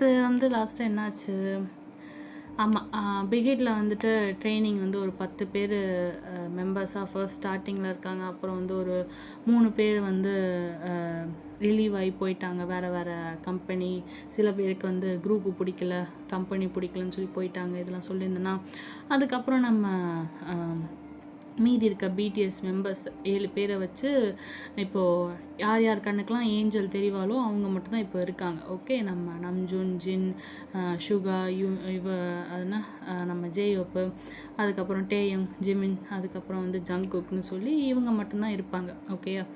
நேற்று வந்து லாஸ்ட்டாக என்னாச்சு. ஆமாம், பிகிட்ல வந்துட்டு ட்ரைனிங் வந்து ஒரு 10 பேர் மெம்பர்ஸாக ஃபர்ஸ்ட் ஸ்டார்டிங்கில் இருக்காங்க. அப்புறம் வந்து ஒரு 3 பேர் வந்து ரிலீவ் ஆகி போயிட்டாங்க வேறு வேறு கம்பெனி. சில பேருக்கு வந்து குரூப்பு பிடிக்கல, கம்பெனி பிடிக்கலன்னு சொல்லி போயிட்டாங்க. இதெல்லாம் சொல்லியிருந்தேன்னா, அதுக்கப்புறம் நம்ம மீதி இருக்க பிடிஎஸ் மெம்பர்ஸ் 7 பேரை வச்சு இப்போது யார் யார் கண்ணுக்கெலாம் ஏஞ்சல் தெரிவாளோ அவங்க மட்டும்தான் இப்போ இருக்காங்க. ஓகே, நம்ம நம்ஜூன், ஜின், ஷுகா, அதுனா நம்ம ஜேயோப்பு, அதுக்கப்புறம் டேயங், ஜிமின், அதுக்கப்புறம் வந்து ஜங்குக்னு சொல்லி இவங்க மட்டும்தான் இருப்பாங்க. ஓகேயா,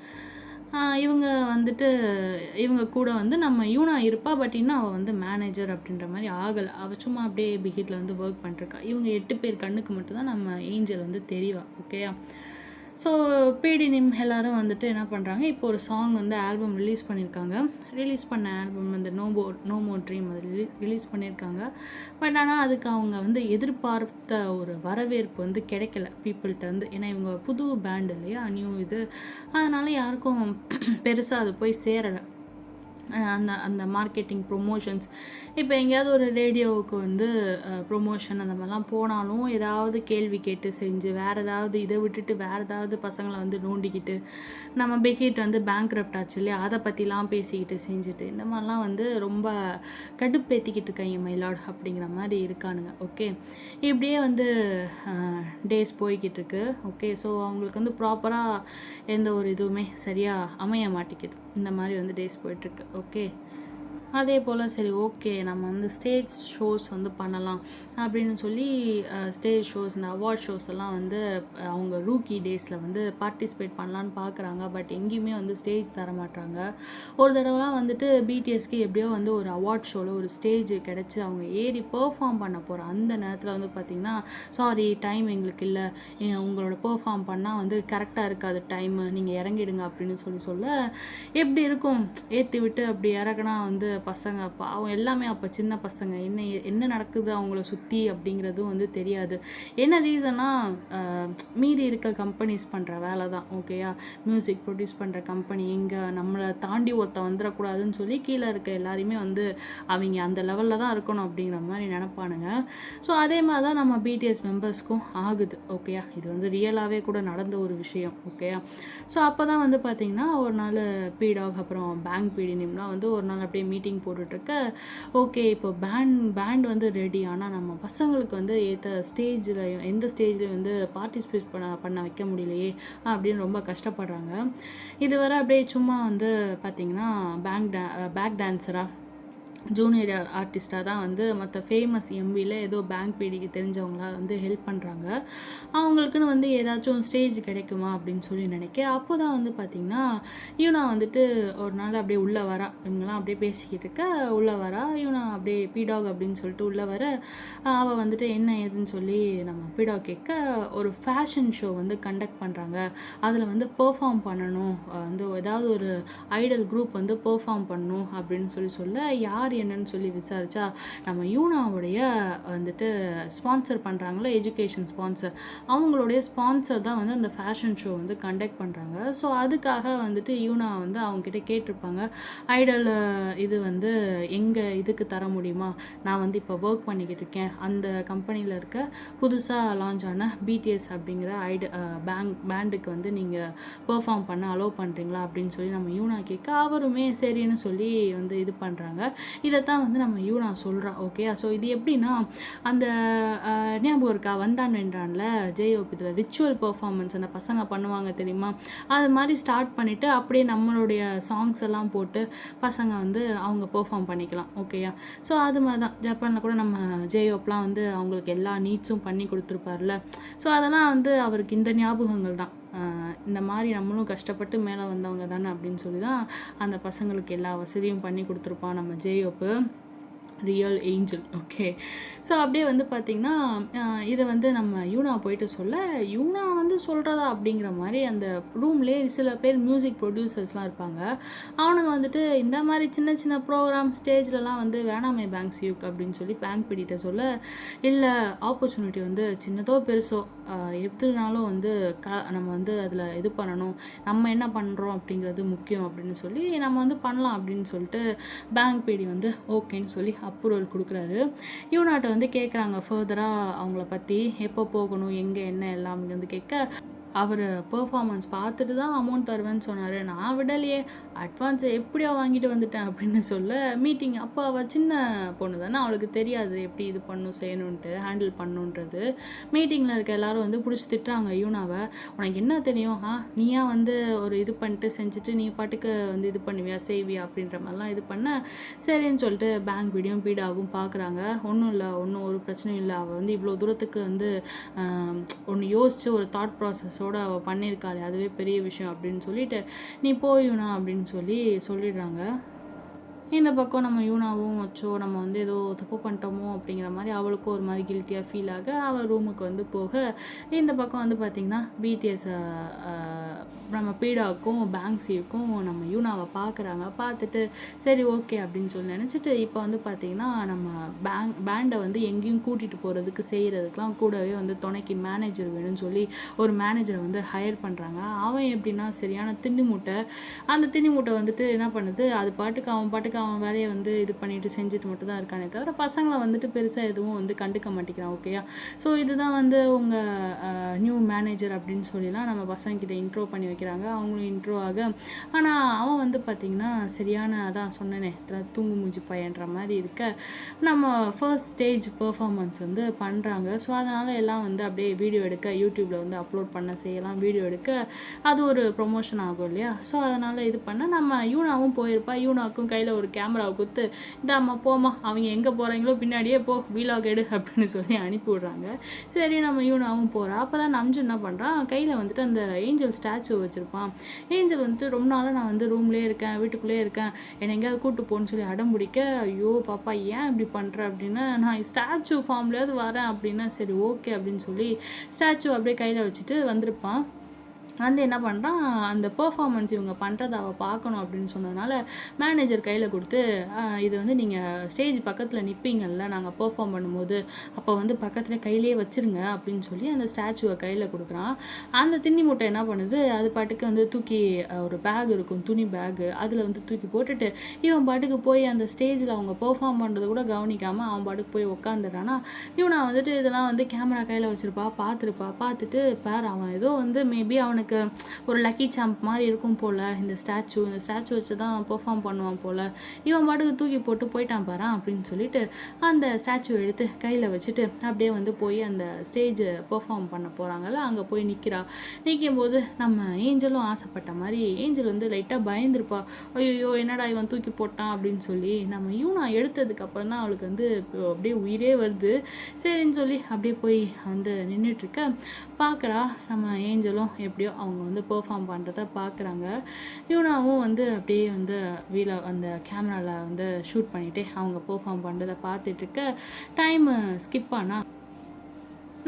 இவங்க வந்துட்டு இவங்க கூட வந்து நம்ம யூனா இருப்பா. பட் இன்னும் அவள் வந்து மேனேஜர் அப்படின்ற மாதிரி ஆகலை. அவள் சும்மா அப்படியே பிகிட்டில் வந்து ஒர்க் பண்ணிருக்கா. இவங்க 8 பேர் கண்ணுக்கு மட்டும்தான் நம்ம ஏஞ்சல் வந்து தெரியவா. ஓகேயா, ஸோ பிடி நிம் எல்லோரும் வந்துட்டு என்ன பண்ணுறாங்க, இப்போ ஒரு சாங் வந்து ஆல்பம் ரிலீஸ் பண்ணியிருக்காங்க. ரிலீஸ் பண்ண ஆல்பம் வந்து நோ மோர் ட்ரீம் அது ரிலீஸ் பண்ணியிருக்காங்க. பட் ஆனால் அதுக்கு அவங்க வந்து எதிர்பார்த்த ஒரு வரவேற்பு வந்து கிடைக்கல பீப்புள்கிட்ட வந்து. ஏன்னா இவங்க புது பேண்ட் இல்லையா, நியூ இது, அதனால் யாருக்கும் பெருசாக அது போய் சேரலை. அந்த அந்த மார்க்கெட்டிங் ப்ரொமோஷன்ஸ் இப்போ எங்கேயாவது ஒரு ரேடியோவுக்கு வந்து ப்ரொமோஷன் அந்த மாதிரிலாம் போனாலும் ஏதாவது கேள்வி கேட்டு செஞ்சு வேறு ஏதாவது இதை விட்டுட்டு வேறு ஏதாவது பசங்களை வந்து நோண்டிக்கிட்டு நம்ம பிகிட் வந்து பேங்க்ரப்ட் ஆச்சு இல்லையா, அதை பற்றிலாம் பேசிக்கிட்டு செஞ்சுட்டு இந்த மாதிரிலாம் வந்து ரொம்ப கடுப்பேற்றிக்கிட்டு இருக்காங்க மைலாட் அப்படிங்கிற மாதிரி இருக்கானுங்க. ஓகே, இப்படியே வந்து டேஸ் போய்கிட்டு இருக்கு. ஓகே, ஸோ அவங்களுக்கு வந்து ப்ராப்பராக எந்த ஒரு இதுவுமே சரியாக அமைய மாட்டேங்குது. இந்த மாதிரி வந்து டேஸ் போயிட்டுருக்கு. ஓகே, அதே போல் சரி ஓகே நம்ம வந்து ஸ்டேஜ் ஷோஸ் வந்து பண்ணலாம் அப்படின்னு சொல்லி ஸ்டேஜ் ஷோஸ், இந்த அவார்ட் ஷோஸ் எல்லாம் வந்து அவங்க ரூக்கி டேஸில் வந்து பார்ட்டிசிபேட் பண்ணலான்னு பார்க்குறாங்க. பட் எங்கேயுமே வந்து ஸ்டேஜ் தர மாட்டாங்க. ஒரு தடவைலாம் வந்துட்டு பிடிஎஸ்க்கு எப்படியோ வந்து ஒரு அவார்ட் ஷோவில் ஒரு ஸ்டேஜ் கிடச்சி அவங்க ஏறி பெர்ஃபார்ம் பண்ண போகிற அந்த நேரத்தில் வந்து பார்த்திங்கன்னா, சாரி டைம் எங்களுக்கு இல்லை, உங்களோட பெர்ஃபார்ம் பண்ணால் வந்து கரெக்டாக இருக்காது டைமு, நீங்கள் இறங்கிடுங்க அப்படின்னு சொல்ல எப்படி இருக்கும். ஏற்றி விட்டு அப்படி இறக்குனா வந்து பசங்க பாவம் எல்லாமே அப்போ சின்ன பசங்க, என்ன நடக்குது அவங்கள சுற்றி அப்படிங்கிறதும் வந்து தெரியாது. என்ன ரீசன்னா மீதி இருக்க கம்பெனிஸ் பண்ணுற வேலை தான். ஓகேயா, மியூசிக் ப்ரொடியூஸ் பண்ணுற கம்பெனி எங்கே நம்மளை தாண்டி ஒருத்த வந்துடக்கூடாதுன்னு சொல்லி கீழே இருக்க எல்லாரையுமே வந்து அவங்க அந்த லெவலில் தான் இருக்கணும் அப்படிங்கிற மாதிரி நினப்பானுங்க. ஸோ அதே மாதிரி தான் நம்ம பிடிஎஸ் மெம்பர்ஸ்க்கும் ஆகுது. ஓகேயா, இது வந்து ரியலாகவே கூட நடந்த ஒரு விஷயம். ஓகேயா, ஸோ அப்போ தான் வந்து பார்த்திங்கன்னா ஒரு நாள் பிடாக் அப்புறம் பேங்க் பிடி நிம்லாம் வந்து ஒரு நாள் அப்படியே மீட்டிங் போட்டுட்ருக்க. ஓகே, இப்போ பேண்ட் வந்து ரெடி, ஆனால் நம்ம பசங்களுக்கு வந்து ஏற்ற ஸ்டேஜில் எந்த ஸ்டேஜ்லேயும் வந்து பார்ட்டிசிபேட் பண்ண வைக்க முடியலையே அப்படின்னு ரொம்ப கஷ்டப்படுறாங்க. இதுவரை அப்படியே சும்மா வந்து பார்த்திங்கன்னா பேக் டான்ஸராக ஜூனியர் ஆர்டிஸ்ட்டாக தான் வந்து மற்ற ஃபேமஸ் எம்வியில் ஏதோ பேங்க் பிடிக்கு தெரிஞ்சவங்களா வந்து ஹெல்ப் பண்ணுறாங்க. அவங்களுக்குன்னு வந்து ஏதாச்சும் ஸ்டேஜ் கிடைக்குமா அப்படின்னு சொல்லி நினைக்க, அப்போ தான் வந்து பார்த்திங்கன்னா யூனா வந்துட்டு ஒரு நாள் அப்படியே உள்ளே வரா. இவங்கெல்லாம் அப்படியே பேசிக்கிட்டு இருக்க உள்ளே வரா யூனா, அப்படியே பிடாக் அப்படின்னு சொல்லிட்டு உள்ளே வர அவள் வந்துட்டு என்ன ஏதுன்னு சொல்லி நம்ம பிடாக் கேட்க, ஒரு ஃபேஷன் ஷோ வந்து கண்டக்ட் பண்ணுறாங்க, அதில் வந்து பெர்ஃபார்ம் பண்ணணும், வந்து ஏதாவது ஒரு ஐடல் குரூப் வந்து பெர்ஃபார்ம் பண்ணணும் அப்படின்னு சொல்ல யார் என்னன்னு சொல்லி விசாரிச்சா நம்ம யூனாவுடைய வந்துட்டு ஸ்பான்சர் பண்ணுறாங்களோ எஜுகேஷன் ஸ்பான்சர், அவங்களுடைய ஸ்பான்சர் தான் வந்து அந்த ஃபேஷன் ஷோ வந்து கண்டக்ட் பண்ணுறாங்க. ஸோ அதுக்காக வந்துட்டு யூனா வந்து அவங்ககிட்ட கேட்டிருப்பாங்க, ஐடல் இது வந்து எங்கள் இதுக்கு தர முடியுமா, நான் வந்து இப்போ ஒர்க் பண்ணிக்கிட்டு இருக்கேன், அந்த கம்பெனியில் இருக்க புதுசாக லான்ச் ஆன பிடிஎஸ் அப்படிங்கிற பேண்டுக்கு வந்து நீங்கள் பெர்ஃபார்ம் பண்ண அலோவ் பண்ணுறீங்களா அப்படின்னு சொல்லி நம்ம யூனா கேட்க, அவருமே சரின்னு சொல்லி வந்து இது பண்ணுறாங்க. இதைத்தான் வந்து நம்ம யூனா சொல்கிறா. ஓகே, ஸோ இது எப்படின்னா அந்த ஞாபகம் இருக்கா வந்தான் வென்றான்ல ஜேஓபி, இதில் ரிச்சுவல் பெர்ஃபார்மன்ஸ் அந்த பசங்க பண்ணுவாங்க தெரியுமா, அது மாதிரி ஸ்டார்ட் பண்ணிவிட்டு அப்படியே நம்மளுடைய சாங்ஸ் எல்லாம் போட்டு பசங்க வந்து அவங்க பெர்ஃபார்ம் பண்ணிக்கலாம். ஓகேயா, ஸோ அது மாதிரி தான் ஜப்பானில் கூட நம்ம ஜேஓப்லாம் வந்து அவங்களுக்கு எல்லா நீட்ஸும் பண்ணி கொடுத்துருப்பார்ல. ஸோ அதெல்லாம் வந்து அவருக்கு இந்த ஞாபகங்கள் தான், இந்த மாதிரி நம்மளும் கஷ்டப்பட்டு மேலே வந்தவங்க தானே அப்படின்னு சொல்லி தான் அந்த பசங்களுக்கு எல்லா வசதியும் பண்ணி கொடுத்துருப்பான் நம்ம ஜேயோப்பு, ரியல் ஏஞ்சல். ஓகே, ஸோ அப்படியே வந்து பார்த்திங்கன்னா இதை வந்து நம்ம யூனா போயிட்டு சொல்ல, யூனா வந்து சொல்கிறதா அப்படிங்கிற மாதிரி அந்த ரூம்லேயே சில பேர் மியூசிக் ப்ரொடியூசர்ஸ்லாம் இருப்பாங்க. அவனுங்க வந்துட்டு இந்த மாதிரி சின்ன சின்ன ப்ரோக்ராம் ஸ்டேஜ்லலாம் வந்து வேணாமே பேங்க் சியூக் அப்படின்னு சொல்லி பேங்க் பிடிட்ட சொல்ல, இல்லை ஆப்பர்ச்சுனிட்டி வந்து சின்னதோ பெருசோ எதுனாலும் வந்து நம்ம வந்து அதில் இது பண்ணணும், நம்ம என்ன பண்ணுறோம் அப்படிங்கிறது முக்கியம் அப்படின்னு சொல்லி நம்ம வந்து பண்ணலாம் அப்படின்னு சொல்லிட்டு பேங்க் பிடி வந்து ஓகேன்னு சொல்லி அப்ரூவல் கொடுக்குறாரு. யூனாட்ட வந்து கேட்குறாங்க ஃபர்தராக அவங்கள பற்றி, எப்போ போகணும், எங்கே என்ன எல்லாம் வந்து கேட்க, அவர் பெர்ஃபார்மன்ஸ் பார்த்துட்டு தான் அமௌண்ட் தருவேன்னு சொன்னார். நான் விடலையே, அட்வான்ஸை எப்படியோ வாங்கிட்டு வந்துட்டேன் அப்படின்னு சொல்ல, மீட்டிங் அப்போ அவள் சின்ன பொண்ணு தானே, அவளுக்கு தெரியாது எப்படி இது பண்ணணும் செய்யணுன்ட்டு ஹேண்டில் பண்ணுன்றது. மீட்டிங்கில் இருக்க எல்லாரும் வந்து பிடிச்சி திட்டுறாங்க யூனாவை. உனக்கு என்ன தெரியும், நீயா வந்து ஒரு இது பண்ணிட்டு செஞ்சுட்டு நீ பாட்டுக்கு வந்து இது பண்ணுவியா செய்வியா அப்படின்ற மாதிரிலாம் இது பண்ண, சரின்னு சொல்லிட்டு பேங்க் வீடியும் பீடாகும் பார்க்குறாங்க. ஒன்றும் இல்லை, ஒன்றும் ஒரு பிரச்சனையும் இல்லை, அவள் வந்து இவ்வளோ தூரத்துக்கு வந்து ஒன்று யோசித்து ஒரு தாட் ப்ராசஸோடு அவள் பண்ணியிருக்காளே, அதுவே பெரிய விஷயம் அப்படின்னு சொல்லிட்டு, நீ போயுனா அப்படின்னு சொல்லிடுறாங்க. இந்த பக்கம் நம்ம யூனாவும் வச்சோ நம்ம வந்து ஏதோ தப்பு பண்ணிட்டோமோ அப்படிங்கிற மாதிரி அவளுக்கும் ஒரு மாதிரி கில்ட்டியாக ஃபீல் ஆக அவள் ரூமுக்கு வந்து போக, இந்த பக்கம் வந்து பார்த்திங்கன்னா பிடிஎஸ் நம்ம பீடாவுக்கும் பேங்க்ஸியுக்கும் நம்ம யூனாவை பார்க்குறாங்க. பார்த்துட்டு சரி ஓகே அப்படின்னு சொல்லி நினச்சிட்டு, இப்போ வந்து பார்த்திங்கன்னா நம்ம பேண்டை வந்து எங்கேயும் கூட்டிகிட்டு போகிறதுக்கு செய்கிறதுக்கெலாம் கூடவே வந்து துணைக்கு மேனேஜர் வேணும்னு சொல்லி ஒரு மேனேஜரை வந்து ஹையர் பண்ணுறாங்க. அவன் எப்படின்னா சரியான திண்ணி மூட்டை. அந்த திண்ணி மூட்டை வந்துட்டு என்ன பண்ணுது, அது பாட்டுக்கு அவன் வேலையை வந்து இது பண்ணிட்டு செஞ்சுட்டு மட்டும் தான் இருக்கானே தவிர பசங்களை வந்துட்டு பெருசாக எதுவும் வந்து கண்டுக்க மாட்டேங்கிறான். ஓகேயா, ஸோ இதுதான் வந்து உங்கள் நியூ மேனேஜர் அப்படின்னு சொல்லிலாம் நம்ம பசங்கிட்ட இன்ட்ரோ பண்ணி வைக்கிறாங்க. அவங்களும் இன்ட்ரோ ஆக, ஆனால் அவன் வந்து பார்த்திங்கன்னா சரியான அதான் சொன்னேனே தூங்கு மூஞ்சி பையன்ற மாதிரி இருக்க, நம்ம ஃபர்ஸ்ட் ஸ்டேஜ் பெர்ஃபார்மன்ஸ் வந்து பண்ணுறாங்க. ஸோ அதனால் எல்லாம் வந்து அப்படியே வீடியோ எடுக்க யூடியூப்பில் வந்து அப்லோட் பண்ண செய்யலாம், வீடியோ எடுக்க அது ஒரு ப்ரொமோஷன் ஆகும் இல்லையா. ஸோ அதனால் இது பண்ண நம்ம யூனாவும் போயிருப்பா. யூனாவுக்கும் கையில் ஒரு கேமராவை கொடுத்து, இந்தாம்மா போமா, அவங்க எங்கே போகிறாங்களோ பின்னாடியே போ, வீலாக் எடு அப்படின்னு சொல்லி அனுப்பி விட்றாங்க. சரி நம்ம யூனாவும் போகிறா. அப்போ தான் நம்ஜு என்ன பண்ணுறான், கையில் வந்துட்டு அந்த ஏஞ்சல் ஸ்டாச்சு வச்சுருப்பான். ஏஞ்சல் வந்துட்டு ரொம்ப நாளாக நான் வந்து ரூம்லேயே இருக்கேன், வீட்டுக்குள்ளேயே இருக்கேன், என்னை எங்கேயாவது கூப்பிட்டு போன்னு சொல்லி அடம் பிடிக்க, ஐயோ பாப்பா ஏன் இப்படி பண்ணுற அப்படின்னு, நான் ஸ்டாச்சு ஃபார்ம்லேயாவது வரேன் அப்படின்னா சரி ஓகே அப்படின்னு சொல்லி ஸ்டாச்சு அப்படியே கையில் வச்சுட்டு வந்திருப்பான். வந்து என்ன பண்ணுறான், அந்த பெர்ஃபார்மன்ஸ் இவங்க பண்ணுறதை அவள் பார்க்கணும் அப்படின்னு சொன்னதுனால மேனேஜர் கையில் கொடுத்து, இது வந்து நீங்கள் ஸ்டேஜ் பக்கத்தில் நிற்பீங்கள்ல நாங்கள் பெர்ஃபார்ம் பண்ணும்போது, அப்போ வந்து பக்கத்தில் கையிலே வச்சுருங்க அப்படின்னு சொல்லி அந்த ஸ்டாச்சுவை கையில் கொடுக்குறான். அந்த திண்ணி மூட்டை என்ன பண்ணுது, அது பாட்டுக்கு வந்து தூக்கி ஒரு பேக் இருக்கும், துணி பேகு, அதில் வந்து தூக்கி போட்டுட்டு இவன் பாட்டுக்கு போய் அந்த ஸ்டேஜில் அவங்க பெர்ஃபார்ம் பண்ணுறது கூட கவனிக்காமல் அவன் பாட்டுக்கு போய் உட்காந்துட்டானா. இவனை வந்துட்டு இதெல்லாம் வந்து கேமரா கையில் வச்சுருப்பா, பார்த்துட்டு பார் அவன் ஏதோ வந்து மேபி அவனுக்கு ஒரு லக்கி சாம்ப் மாதிரி இருக்கும் போல், இந்த ஸ்டாச்சு வச்சு தான் பெர்ஃபார்ம் பண்ணுவான் போல், இவன் பாட்டுக்கு தூக்கி போட்டு போயிட்டான் பாரு அப்படின்னு சொல்லிட்டு அந்த ஸ்டாச்சு எடுத்து கையில் வச்சுட்டு அப்படியே வந்து போய் அந்த ஸ்டேஜ் பெர்ஃபார்ம் பண்ண போகிறாங்கல்ல, அங்கே போய் நிற்கும் போது நம்ம ஏஞ்சலும் ஆசைப்பட்ட மாதிரி ஏஞ்சல் வந்து லைட்டாக பயந்துருப்பா. ஐயோ என்னடா இவன் தூக்கி போட்டான் அப்படின்னு சொல்லி நம்ம யூனா எடுத்ததுக்கப்புறம் தான் அவளுக்கு வந்து அப்படியே உயிரே வருது. சரின்னு சொல்லி அப்படியே போய் வந்து நின்றுட்டுருக்க பார்க்குறா. நம்ம ஏஞ்சலும் எப்படியோ அவங்க வந்து பெர்ஃபார்ம் பண்ணுறத பார்க்குறாங்க. யூனாவும் வந்து அப்படியே வந்து அந்த கேமராவில் வந்து ஷூட் பண்ணிவிட்டு அவங்க பெர்ஃபார்ம் பண்ணுறதை பார்த்துட்ருக்க டைமு ஸ்கிப் ஆனால்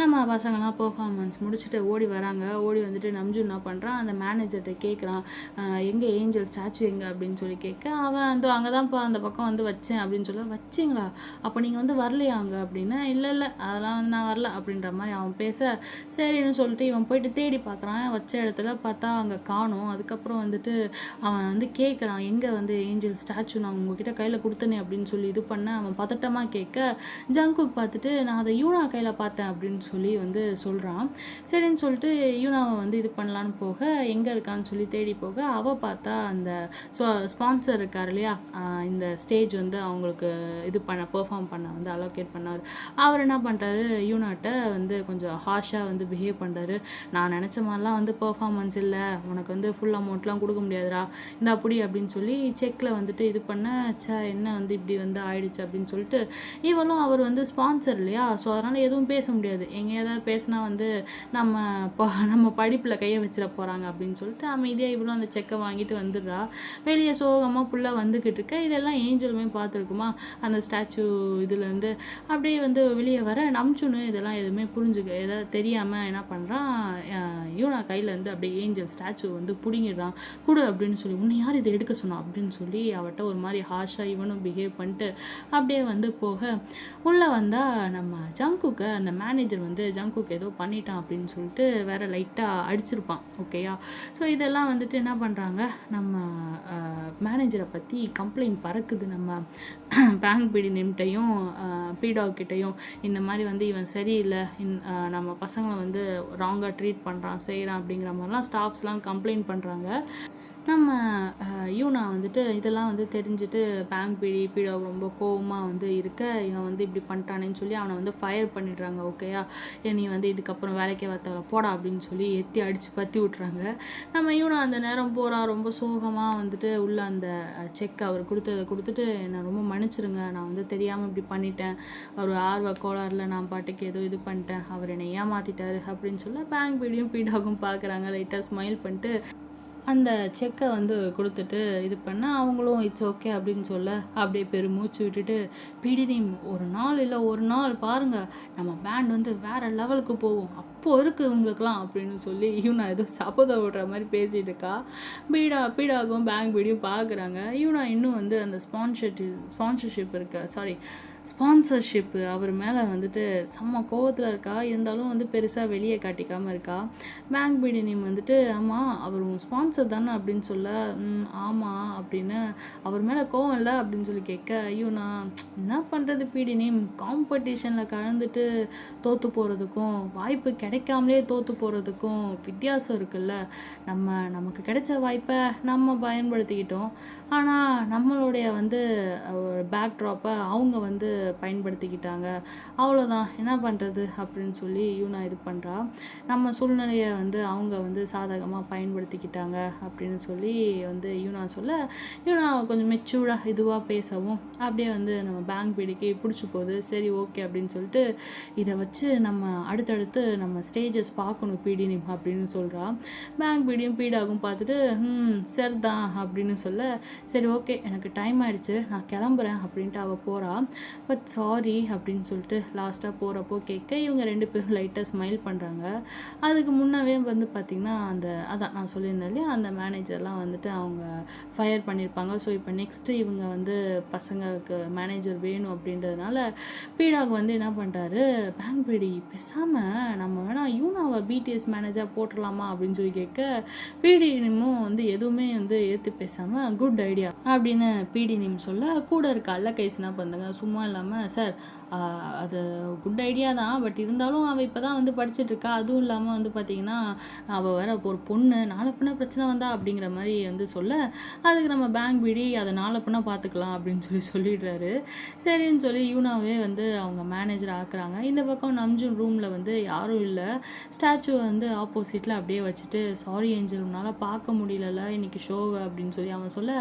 நம்ம பசங்கள்லாம் பெர்ஃபார்மன்ஸ் முடிச்சுட்டு ஓடி வராங்க. ஓடி வந்துட்டு நம்ஜு என்ன பண்ணுறான், அந்த மேனேஜர்கிட்ட கேட்குறான், எங்கே ஏஞ்சல் ஸ்டாச்சு எங்கே அப்படின்னு சொல்லி கேட்க, அவன் வந்து அங்கே தான்ப்பா அந்த பக்கம் வந்து வச்சேன் அப்படின்னு சொல்ல, வச்சிங்களா அப்போ நீங்கள் வந்து வரலையா அங்கே அப்படின்னா, இல்லை அதெல்லாம் வந்து நான் வரல அப்படின்ற மாதிரி அவன் பேச, சரின்னு சொல்லிட்டு இவன் போயிட்டு தேடி பார்க்குறான். வச்ச இடத்துல பார்த்தா அங்கே காணோம். அதுக்கப்புறம் வந்துட்டு அவன் வந்து கேட்குறான், எங்கே வந்து ஏஞ்சல் ஸ்டாச்சு நான் உங்ககிட்ட கையில் கொடுத்தனே அப்படின்னு சொல்லி இது பண்ண, அவன் பதட்டமாக கேட்க, ஜங்குக் பார்த்துட்டு நான் அதை யூனா கையில் பார்த்தேன் அப்படின்னு சொல்லி வந்து சொல்கிறான். சரின்னு சொல்லிட்டு யூனாவை வந்து இது பண்ணலான்னு போக, எங்கே இருக்கான்னு சொல்லி தேடி போக, அவள் பார்த்தா அந்த ஸ்பான்சர் இருக்கார் இல்லையா, இந்த ஸ்டேஜ் வந்து அவங்களுக்கு இது பண்ண பெர்ஃபார்ம் பண்ண வந்து அலோகேட் பண்ணார். அவர் என்ன பண்ணுறாரு, யூனாட்ட வந்து கொஞ்சம் ஹார்ஷாக வந்து பிஹேவ் பண்ணுறாரு. நான் நினச்ச மாதிரிலாம் வந்து பெர்ஃபார்மன்ஸ் இல்லை, உனக்கு வந்து ஃபுல் அமௌண்ட்லாம் கொடுக்க முடியாதுடா, இந்த அப்படி அப்படின்னு சொல்லி செக்கில் வந்துட்டு இது பண்ண, என்ன வந்து இப்படி வந்து ஆயிடுச்சு அப்படின்னு சொல்லிட்டு, இவளும் அவர் வந்து ஸ்பான்சர் இல்லையா, ஸோ அதனால் எதுவும் பேச முடியாது. எங்கேயாவது பேசினா வந்து நம்ம படிப்பில் கையை வச்சிட போகிறாங்க அப்படின்னு சொல்லிட்டு அமைதியாக இவ்வளோ அந்த செக்கை வாங்கிட்டு வந்துடுறா. வெளியே சோகமாக புள்ள வந்துக்கிட்டு இருக்க, இதெல்லாம் ஏஞ்சலுமே பார்த்துருக்குமா அந்த ஸ்டாச்சு இதுலேருந்து அப்படியே வந்து வெளியே வர, நம்சுன்னு இதெல்லாம் எதுவுமே புரிஞ்சுக்க எதாவது தெரியாமல் என்ன பண்ணுறான், யூனா கையிலேருந்து அப்படியே ஏஞ்சல் ஸ்டாச்சு வந்து பிடிங்கிடுறான். கொடு அப்படின்னு சொல்லி, உன்னை யார் இதை எடுக்க சொன்னான் அப்படின்னு சொல்லி அவட்ட ஒரு மாதிரி ஹார்ஷாக இவனும் பிஹேவ் பண்ணிட்டு அப்படியே வந்து போக, உள்ளே வந்தால் நம்ம ஜங்குக்கு அந்த மேனேஜர் வந்து ஜங்குக் ஏதோ பண்ணிட்டான் அப்படின்னு சொல்லிட்டு வேற லைட்டாக அடிச்சிருப்பான். ஓகேயா? ஸோ இதெல்லாம் வந்துட்டு என்ன பண்ணுறாங்க, நம்ம மேனேஜரை பற்றி கம்ப்ளைண்ட் பறக்குது நம்ம பேங்க் பிடி நிம்கிட்டையும் பிடாக் கிட்டையும். இந்த மாதிரி வந்து இவன் சரியில்லை, நம்ம பசங்களை வந்து ராங்காக ட்ரீட் பண்ணுறான் செய்கிறான் அப்படிங்கிற மாதிரிலாம் ஸ்டாஃப்ஸ்லாம் கம்ப்ளைண்ட் பண்ணுறாங்க. நம்ம யூனா வந்துட்டு இதெல்லாம் வந்து தெரிஞ்சுட்டு பேங்க் பிடாக் ரொம்ப கோவமாக வந்து இருக்க, இவன் வந்து இப்படி பண்ணிட்டானேன்னு சொல்லி அவனை வந்து ஃபயர் பண்ணிடுறாங்க. ஓகேயா? நீ வந்து இதுக்கப்புறம் வேலைக்கே வரத்தவரை போடா அப்படின்னு சொல்லி எத்தி அடித்து பற்றி விட்றாங்க. நம்ம யூனா அந்த நேரம் போகிறா, ரொம்ப சோகமாக வந்துட்டு உள்ள அந்த செக் அவர் கொடுத்துட்டு என்னை ரொம்ப மன்னிச்சிருங்க, நான் வந்து தெரியாமல் இப்படி பண்ணிட்டேன், ஒரு ஆர்வ கோளாறுல நான் பாட்டுக்கு ஏதோ இது பண்ணிட்டேன், அவர் என்னை ஏமாற்றிட்டாரு அப்படின்னு சொல்ல பேங்க் பிடாகும் பார்க்குறாங்க, லைட்டாக ஸ்மைல் பண்ணிட்டு அந்த செக்கை வந்து கொடுத்துட்டு இது பண்ண அவங்களும் இட்ஸ் ஓகே அப்படின்னு சொல்ல அப்படியே பெருமூச்சு விட்டுட்டு, பிடிநீம் ஒரு நாள் இல்லை ஒரு நாள் பாருங்கள் நம்ம பேண்ட் வந்து வேறு லெவலுக்கு போகும், அப்போது இருக்குது உங்களுக்குலாம் அப்படின்னு சொல்லி யூனா ஏதோ சபதம் விடுற மாதிரி பேசிகிட்டு இருக்கா. பீடாகும் பேங்க் பிடியும் பார்க்குறாங்க. யூனா இன்னும் வந்து அந்த ஸ்பான்சர்ஷிப் ஸ்பான்சர்ஷிப்பு அவர் மேலே வந்துட்டு செம்ம கோவத்தில் இருக்கா. இருந்தாலும் வந்து பெருசாக வெளியே காட்டிக்காமல் இருக்கா. பேங்க் பிடினிம் வந்துட்டு ஆமாம் அவர் உங்கள் ஸ்பான்சர் தானே அப்படின்னு சொல்ல, ஆமாம் அப்படின்னு, அவர் மேலே கோவம் இல்லை அப்படின்னு சொல்லி கேட்க, ஐயோ நான் என்ன பண்ணுறது பிடினிம், காம்படிஷனில் கலந்துட்டு தோற்று போகிறதுக்கும் வாய்ப்பு கிடைக்காமலே தோற்று போகிறதுக்கும் வித்தியாசம் இருக்குல்ல. நமக்கு கிடைச்ச வாய்ப்பை நம்ம பயன்படுத்திக்கிட்டோம், ஆனால் நம்மளுடைய வந்து பேக்ட்ராப்பை அவங்க வந்து பயன்படுத்திக்கிட்டாங்க, அவ்வளோதான் என்ன பண்ணுறது அப்படின்னு சொல்லி யூனா இது பண்ணுறா. நம்ம சூழ்நிலையை வந்து அவங்க வந்து சாதகமாக பயன்படுத்திக்கிட்டாங்க அப்படின்னு சொல்லி வந்து யூனா சொல்ல, யூனா கொஞ்சம் மெச்சூர்டாக இதுவாக பேசவும் அப்படியே வந்து நம்ம பேங்க் பிடிக்கு பிடிச்சி போகுது. சரி ஓகே அப்படின்னு சொல்லிட்டு இதை வச்சு நம்ம அடுத்தடுத்து நம்ம ஸ்டேஜஸ் பார்க்கணும் பிடினிம் அப்படின்னு சொல்கிறா. பேங்க் பிடியும் பீடாகும் பார்த்துட்டு சரிதான் அப்படின்னு சொல்ல, சரி ஓகே எனக்கு டைம் ஆகிடுச்சு நான் கிளம்புறேன் அப்படின்ட்டு அவள் போகிறா. பட் சாரி அப்படின்னு சொல்லிட்டு லாஸ்ட்டாக போகிறப்போ கேட்க இவங்க 2 பேரும் லைட்டாக ஸ்மைல் பண்ணுறாங்க. அதுக்கு முன்னவே வந்து பார்த்திங்கன்னா அதான் நான் சொல்லியிருந்தேன் இல்லையா, அந்த மேனேஜர்லாம் வந்துட்டு அவங்க ஃபயர் பண்ணியிருப்பாங்க. ஸோ இப்போ நெக்ஸ்ட்டு இவங்க வந்து பசங்களுக்கு மேனேஜர் வேணும் அப்படின்றதுனால பீடாக் வந்து என்ன பண்ணுறாரு, பேங்க் பிடி பேசாமல் நம்ம வேணால் யூனாவை பிடிஎஸ் மேனேஜராக போட்டுடலாமா அப்படின்னு சொல்லி கேட்க, பிடினிமும் வந்து எதுவுமே வந்து ஏற்று பேசாமல் குட் ஐடியா அப்படின்னு பிடினிம் சொல்ல, கூட இருக்க அல்ல கைஸ்னா பண்ணுங்க சும்மா இல்லாமல் சார் அது குட் ஐடியா தான், பட் இருந்தாலும் அவள் இப்போ தான் வந்து படிச்சுட்ருக்கா, அதுவும் இல்லாமல் வந்து பார்த்திங்கன்னா அவள் வேறு ஒரு பொண்ணு, நாளை பின்ன பிரச்சனை வந்தா அப்படிங்கிற மாதிரி வந்து சொல்ல, அதுக்கு நம்ம பேங்க் பிடி அதை நாளை பின்ன பார்த்துக்கலாம் அப்படின்னு சொல்லிடுறாரு. சரின்னு சொல்லி யூனாவே வந்து அவங்க மேனேஜர் ஆக்குறாங்க. இந்த பக்கம் நம்ஜூன் ரூமில் வந்து யாரும் இல்லை, ஸ்டாச்சுவை வந்து ஆப்போசிட்டில் அப்படியே வச்சுட்டு, சாரி ஏஞ்சல் உன்னால் பார்க்க முடியல இன்னைக்கு ஷோவை அப்படின்னு சொல்லி அவன் சொல்ல,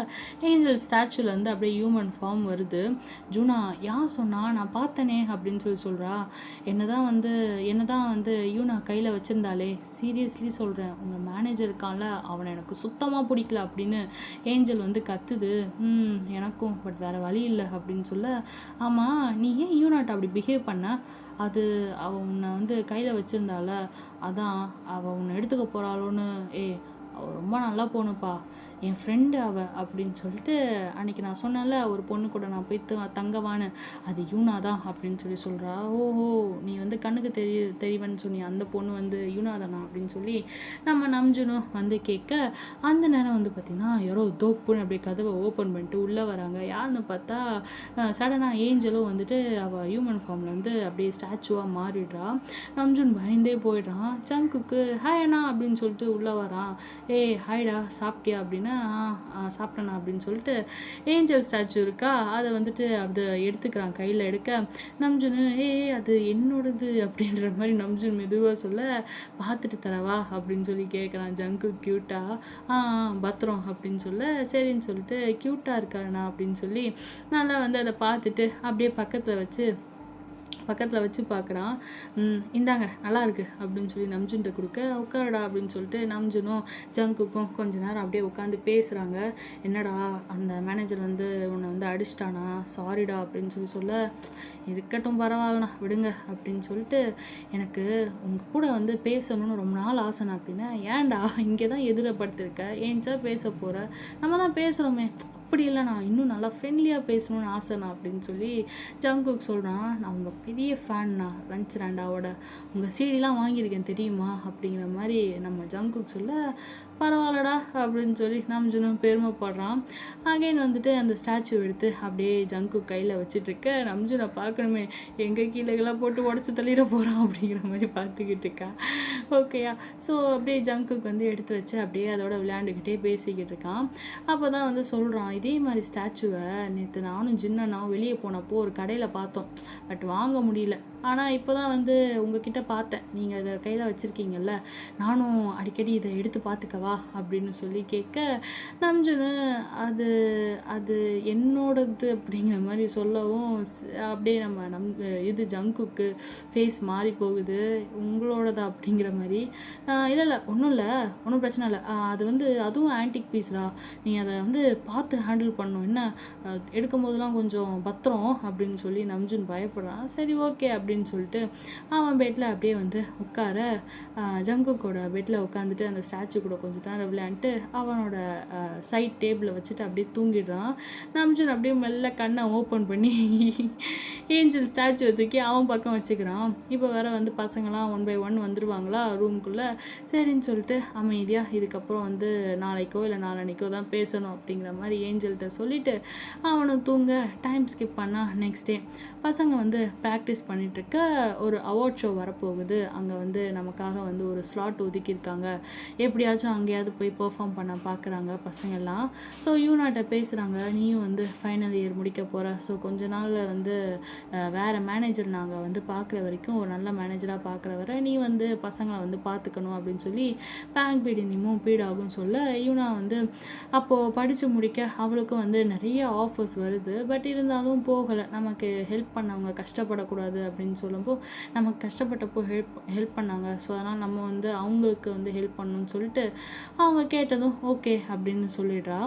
ஏஞ்சல் ஸ்டாச்சுலேருந்து அப்படியே ஹியூமன் ஃபார்ம் வருது. ஜூனா யார் சொன்னா, நான் பார்த்தேனே அப்படின்னு சொல்கிறா. என்னதான் வந்து யூனா கையில் வச்சுருந்தாலே, சீரியஸ்லி சொல்கிறேன் உங்கள் மேனேஜர் இருக்கான்ல அவனை எனக்கு சுத்தமாக பிடிக்கல அப்படின்னு ஏஞ்சல் வந்து கத்துது. எனக்கும், பட் வேறு வழி இல்லை அப்படின்னு சொல்ல, ஆமாம் நீ ஏன் யூனாட்ட அப்படி பிஹேவ் பண்ண, அது அவள் உன்னை வந்து கையில் வச்சுருந்தால, அதான் அவள் உன்னை எடுத்துக்க போகிறாளோன்னு, அவள் ரொம்ப நல்லா போகணுப்பா, என் ஃப்ரெண்டு அவள் அப்படின்னு சொல்லிட்டு அன்றைக்கி நான் சொன்னேன்ல ஒரு பொண்ணு கூட நான் போய் தங்கவான்னு, அது யூனா தான் அப்படின்னு சொல்கிறா. ஓஹோ நீ வந்து கண்ணுக்கு தெரியவன்னு சொன்னி அந்த பொண்ணு வந்து யூனா தானா அப்படின்னு சொல்லி நம்ம நம்ஜுனும் வந்து கேட்க, அந்த நேரம் வந்து பார்த்திங்கன்னா யாரோ தோப்புன்னு அப்படியே கதவை ஓப்பன் பண்ணிட்டு உள்ளே வராங்க. யாருன்னு பார்த்தா சடனாக ஏஞ்சலும் வந்துட்டு அவள் ஹியூமன் ஃபார்மில் வந்து அப்படியே ஸ்டாச்சுவாக மாறிடுறா. நம்ஜுன் பயந்தே போயிடுறான். ஜங்குக்கு ஹாய் அண்ணா அப்படின்னு சொல்லிட்டு உள்ளே வரான். ஹாய்டா சாப்பிட்டியா அப்படின்னு, சாப்பிட்டேண்ணா அப்படின்னு சொல்லிட்டு ஏஞ்சல் ஸ்டாச்சு இருக்கா அதை வந்துட்டு அதை எடுத்துக்கிறான், கையில் எடுக்க நம்ஜுனு அது என்னோடது அப்படின்ற மாதிரி நம்ஜுன் மெதுவாக சொல்ல, பார்த்துட்டு தரவா அப்படின்னு சொல்லி கேட்குறான் ஜங்கு க்யூட்டாக. பத்திரம் அப்படின்னு சொல்ல, சரின்னு சொல்லிட்டு க்யூட்டாக இருக்காண்ணா அப்படின்னு சொல்லி நல்லா வந்து அதை பார்த்துட்டு அப்படியே பக்கத்தில் வச்சு பார்க்குறான். இந்தாங்க நல்லா இருக்கு அப்படின்னு சொல்லி நம்ஜுன்ட்ட கொடுக்க, உட்காரடா அப்படின்னு சொல்லிட்டு நம்ஜுனும் ஜங்குக்கும் கொஞ்ச நேரம் அப்படியே உட்காந்து பேசுகிறாங்க. என்னடா அந்த மேனேஜர் வந்து உன்னை வந்து அடிச்சிட்டானா, சாரிடா அப்படின்னு சொல்ல, இருக்கட்டும் பரவாயில்லண்ணா விடுங்க அப்படின்னு சொல்லிட்டு, எனக்கு உங்கள் கூட வந்து பேசணும்னு ரொம்ப நாள் ஆசைண்ணா அப்படின்னா, ஏன்டா இங்கே தான் எதிரப்படுத்திருக்க, ஏன்ச்சா பேச போகிற, நம்ம தான் பேசுகிறோமே, அப்படி இல்லை, நான் இன்னும் நல்லா ஃப்ரெண்ட்லியாக பேசணும்னு ஆசைண்ணா அப்படின்னு சொல்லி ஜங்குக் சொல்கிறான். நான் உங்கள் பெரிய ஃபேன்னா ரன்ச் ராண்டாவோட, உங்கள் சீடிலாம் வாங்கியிருக்கேன் தெரியுமா அப்படிங்கிற மாதிரி நம்ம ஜங்குக் சொல்ல, பரவாயில்லடா அப்படின்னு சொல்லி நாம்ஜூனும் பெருமைப்படுறான். அகைன் வந்துட்டு அந்த ஸ்டாச்சு எடுத்து அப்படியே ஜங்குக் கையில் வச்சுட்ருக்க நாம்ஜூனை பார்க்கணுமே, எங்கே கீழேலாம் போட்டு உடச்சி தள்ளிட போகிறான் அப்படிங்கிற மாதிரி பார்த்துக்கிட்டு இருக்கா. ஓகேயா. ஸோ அப்படியே ஜங்குக் வந்து எடுத்து வச்சு அப்படியே அதோட விளையாண்டுக்கிட்டே பேசிக்கிட்டு இருக்கான். அப்போ தான் வந்து சொல்கிறான், இதே மாதிரி ஸ்டாச்சுவை நேற்று நானும் ஜின்னனாவும் வெளியே போனப்போ ஒரு கடையில் பார்த்தோம், பட் வாங்க முடியல. ஆனால் இப்போ தான் வந்து உங்ககிட்ட பார்த்தேன், நீங்கள் அதை கையில் வச்சுருக்கீங்கல்ல, நானும் அடிக்கடி இதை எடுத்து பார்த்துக்கவா அப்படின்னு சொல்லி கேட்க, நம்ஜுன்னு அது அது என்னோடது அப்படிங்கிற மாதிரி சொல்லவும் அப்படியே இது ஜங்குக்கு ஃபேஸ் மாறி போகுது. உங்களோடதா அப்படிங்கிற மாதிரி. இல்லை ஒன்றும் பிரச்சனை இல்லை, அது வந்து அதுவும் ஆன்டிக் பீஸ்ரா, நீ அதை வந்து பார்த்து ஹேண்டில் பண்ணணும், என்ன எடுக்கும் போதெல்லாம் கொஞ்சம் பத்திரம் அப்படின்னு சொல்லி நம்ஜுன் பயப்படுறான். சரி ஓகே அப்படின்னு சொல்லிட்டு அவன் பெட்டில் அப்படியே வந்து உட்கார, ஜங்குக்கோட பெட்டில் உட்காந்துட்டு அந்த ஸ்டாச்சு கூட கொஞ்சம் நேரம் விளையாண்டுட்டு அவனோட சைட் டேபிளை வச்சுட்டு அப்படியே தூங்கிடுறான். நம்ஜுன் அப்படியே மெல்ல கண்ணை ஓப்பன் பண்ணி ஏஞ்சல் ஸ்டாச்சுவை தூக்கி அவன் பக்கம் வச்சுக்கிறான். இப்போ வேற வந்து பசங்களாம் 1 by 1 வந்துடுவாங்களா ரூம்குள்ளே. சரின்னு சொல்லிட்டு அமைதியாக இதுக்கப்புறம் வந்து நாளைக்கோ இல்லை நாளன்னைக்கோ தான் பேசணும் அப்படிங்கிற மாதிரி ஏஞ்சல்கிட்ட சொல்லிவிட்டு அவனும் தூங்க டைம் ஸ்கிப் பண்ணால் நெக்ஸ்ட் டே பசங்க வந்து ப்ராக்டிஸ் பண்ணிகிட்ருக்க ஒரு அவார்ட் ஷோ வரப்போகுது. அங்கே வந்து நமக்காக வந்து ஒரு ஸ்லாட் ஒதுக்கியிருக்காங்க, எப்படியாச்சும் அங்கேயாவது போய் பெர்ஃபார்ம் பண்ண பார்க்குறாங்க பசங்கள்லாம். ஸோ யூனாட்ட பேசுகிறாங்க, நீயும் வந்து ஃபைனல் இயர் முடிக்க போகிற, ஸோ கொஞ்ச நாளில் வந்து வேறு மேனேஜர் நாங்கள் வந்து பார்க்குற வரைக்கும் ஒரு நல்ல மேனேஜராக பார்க்குற வரை நீ வந்து பசங்களை வந்து பார்த்துக்கணும் அப்படின்னு சொல்லி பேங்க் பீடினிமும் பீடாகும் சொல்ல, யூனா வந்து அப்போது படித்து முடிக்க அவளுக்கும் வந்து நிறைய ஆஃபர்ஸ் வருது, பட் இருந்தாலும் போகலை. நமக்கு ஹெல்ப் பண்ணவங்க கஷ்டப்படக்கூடாது அப்படின்னு சொல்லும்போது நமக்கு கஷ்டப்பட்டப்போ ஹெல்ப் பண்ணாங்க, ஸோ அதனால் நம்ம வந்து அவங்களுக்கு வந்து ஹெல்ப் பண்ணணும்னு சொல்லிட்டு அவங்க கேட்டதும் ஓகே அப்படின்னு சொல்லிடுறா.